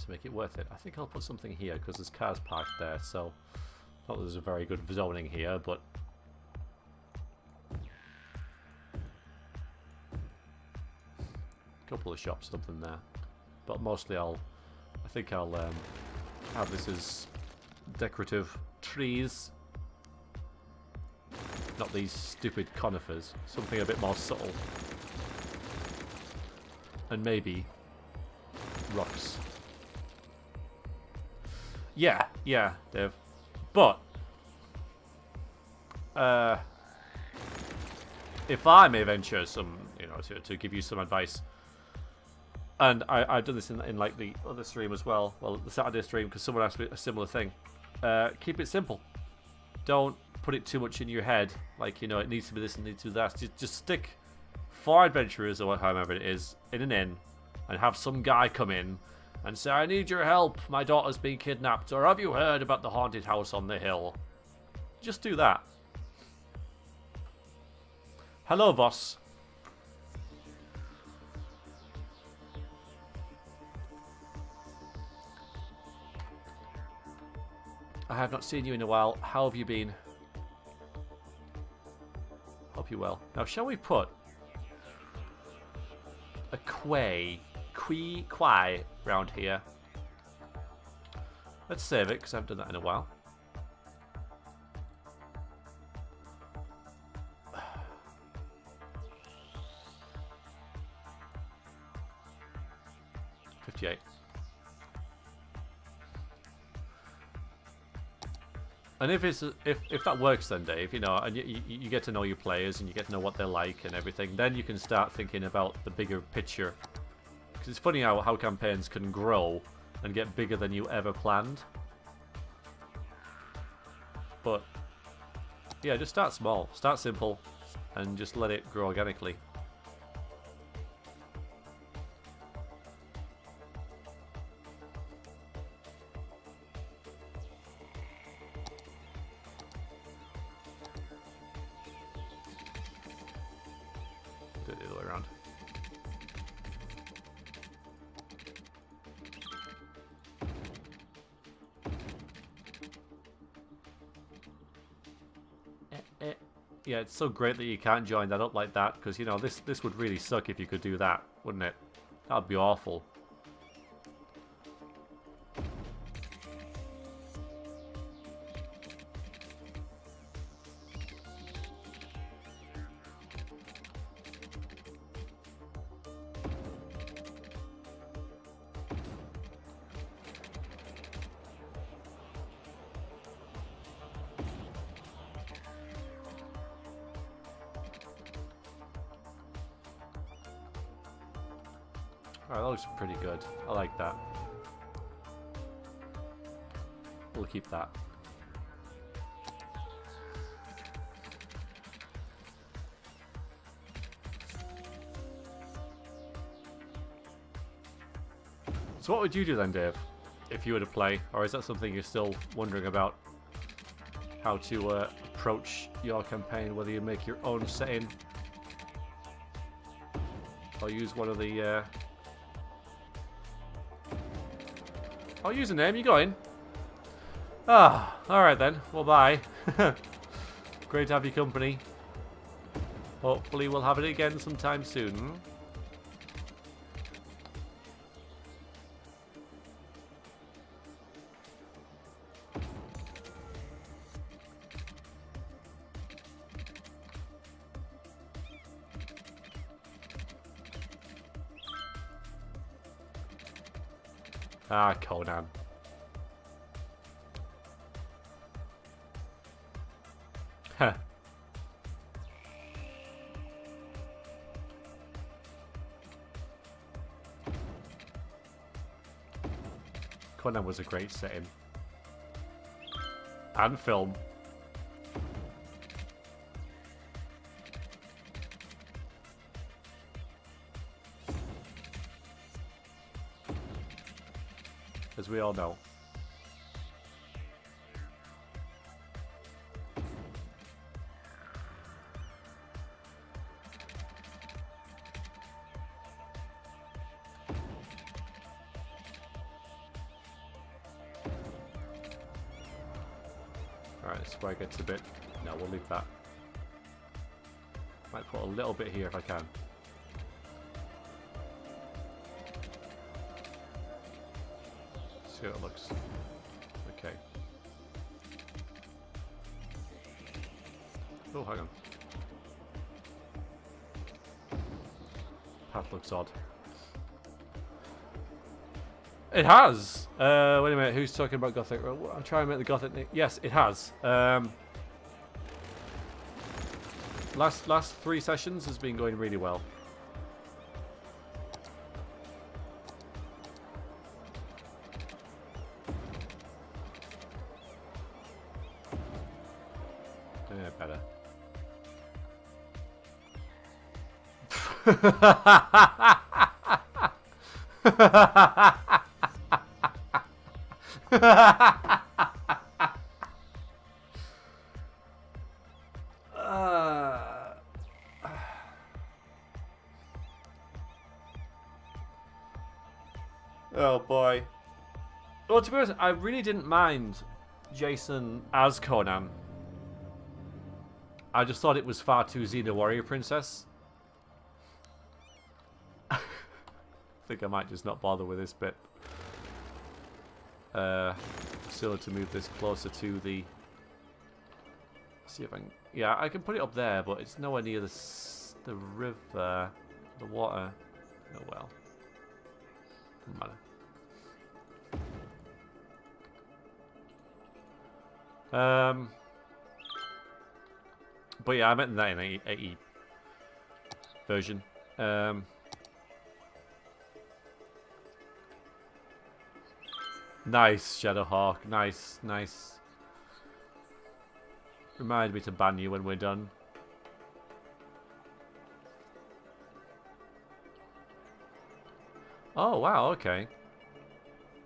Speaker 1: to make it worth it. I think I'll put something here because there's cars parked there, so not that there's a very good zoning here, but a couple of shops, something there. But mostly I think I'll have this as decorative trees. Not these stupid conifers. Something a bit more subtle. And maybe rocks. Yeah, Dave. But if I may venture some, to give you some advice, and I've done this in like the other stream as well. Well, the Saturday stream, because someone asked me a similar thing. Keep it simple. Don't put it too much in your head, like, it needs to be this and needs to be that. Just stick 4 adventurers, or however it is, in an inn, and have some guy come in and say, I need your help, my daughter's been kidnapped, or have you heard about the haunted house on the hill? Just do that. Hello, boss. I have not seen you in a while. How have you been? Hope you well. Now, shall we put a quay round here? Let's save it, because I haven't done that in a while. $58. And if that works, then Dave, and you get to know your players and you get to know what they're like and everything, then you can start thinking about the bigger picture. Because it's funny how campaigns can grow and get bigger than you ever planned. But yeah, just start small, start simple, and just let it grow organically. Do it the other way around. Yeah, it's so great that you can't join that up like that, because, this would really suck if you could do that, wouldn't it? That would be awful. Alright, that looks pretty good. I like that. We'll keep that. So what would you do then, Dave, if you were to play? Or is that something you're still wondering about? How to approach your campaign, whether you make your own setting or use one of the... I'll use a name, you going? Ah, alright then. Well, bye. Great to have your company. Hopefully we'll have it again sometime soon. Ah, Conan. Huh. Conan was a great setting. And film. As we all know. Alright, this is where it gets a bit... No, we'll leave that. Might put a little bit here if I can. See how it looks. Okay. Oh, hang on. Path looks odd. It has! Wait a minute, who's talking about Gothic? I'm trying to make the Gothic... Yes, it has. Last 3 sessions has been going really well. Yeah, better. Oh boy. Well, to be honest, I really didn't mind Jason as Conan. I just thought it was far too Xena Warrior Princess. I think I might just not bother with this bit. Still to move this closer to the... See if I can... Yeah, I can put it up there, but it's nowhere near the river, the water. Oh well. Doesn't matter. But yeah, I meant that in 80 version. Nice, Shadowhawk. Nice, nice. Remind me to ban you when we're done. Oh, wow, okay.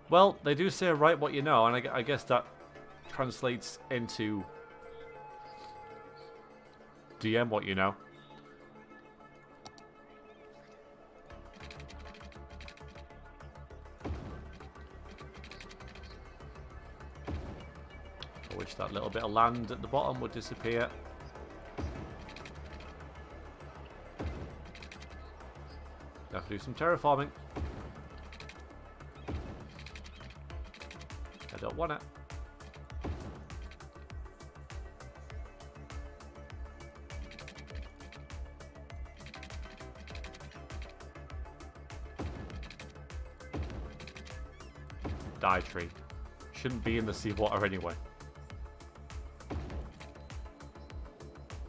Speaker 1: Well, they do say write what you know, and I guess that translates into DM what you know. I wish that little bit of land at the bottom would disappear. Have to do some terraforming. I don't want it. Die tree. Shouldn't be in the seawater anyway.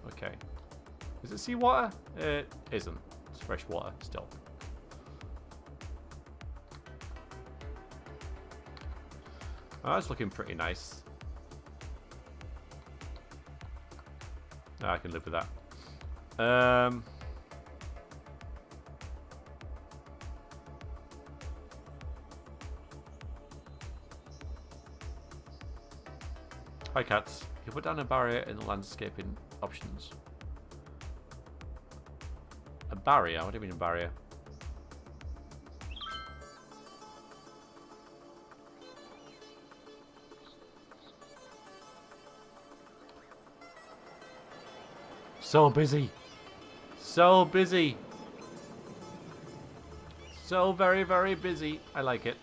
Speaker 1: Okay. Is it seawater? It isn't. It's fresh water still. Oh, that's looking pretty nice. Oh, I can live with that. Hi, cats. You put down a barrier in the landscaping options. A barrier? What do you mean a barrier? So busy. So busy. So very, very busy. I like it.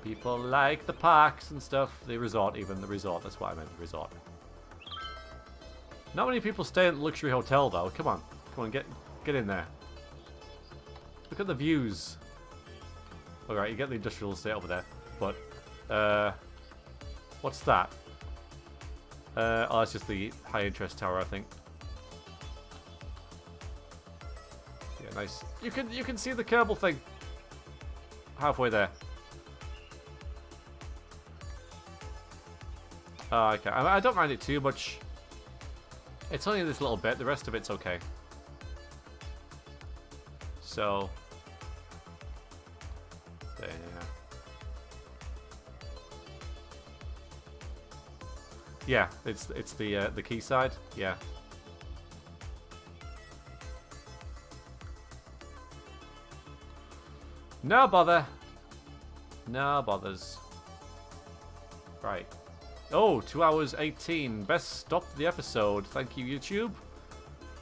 Speaker 1: People like the parks and stuff. The resort, even. The resort. That's what I meant. The resort. Not many people stay at the luxury hotel, though. Come on. Come on, get in there. Look at the views. Alright, you get the industrial estate over there. But, what's that? Oh, it's just the high interest tower, I think. Yeah, nice. You can see the Kerbal thing. Halfway there. Oh, okay. I don't mind it too much. It's only this little bit. The rest of it's okay. So, there. Yeah, it's the key side. Yeah. No bother. No bothers. Right. Oh, 2 hours 18. Best stop the episode. Thank you, YouTube.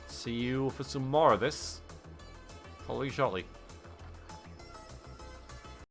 Speaker 1: See you for some more of this. Follow you shortly.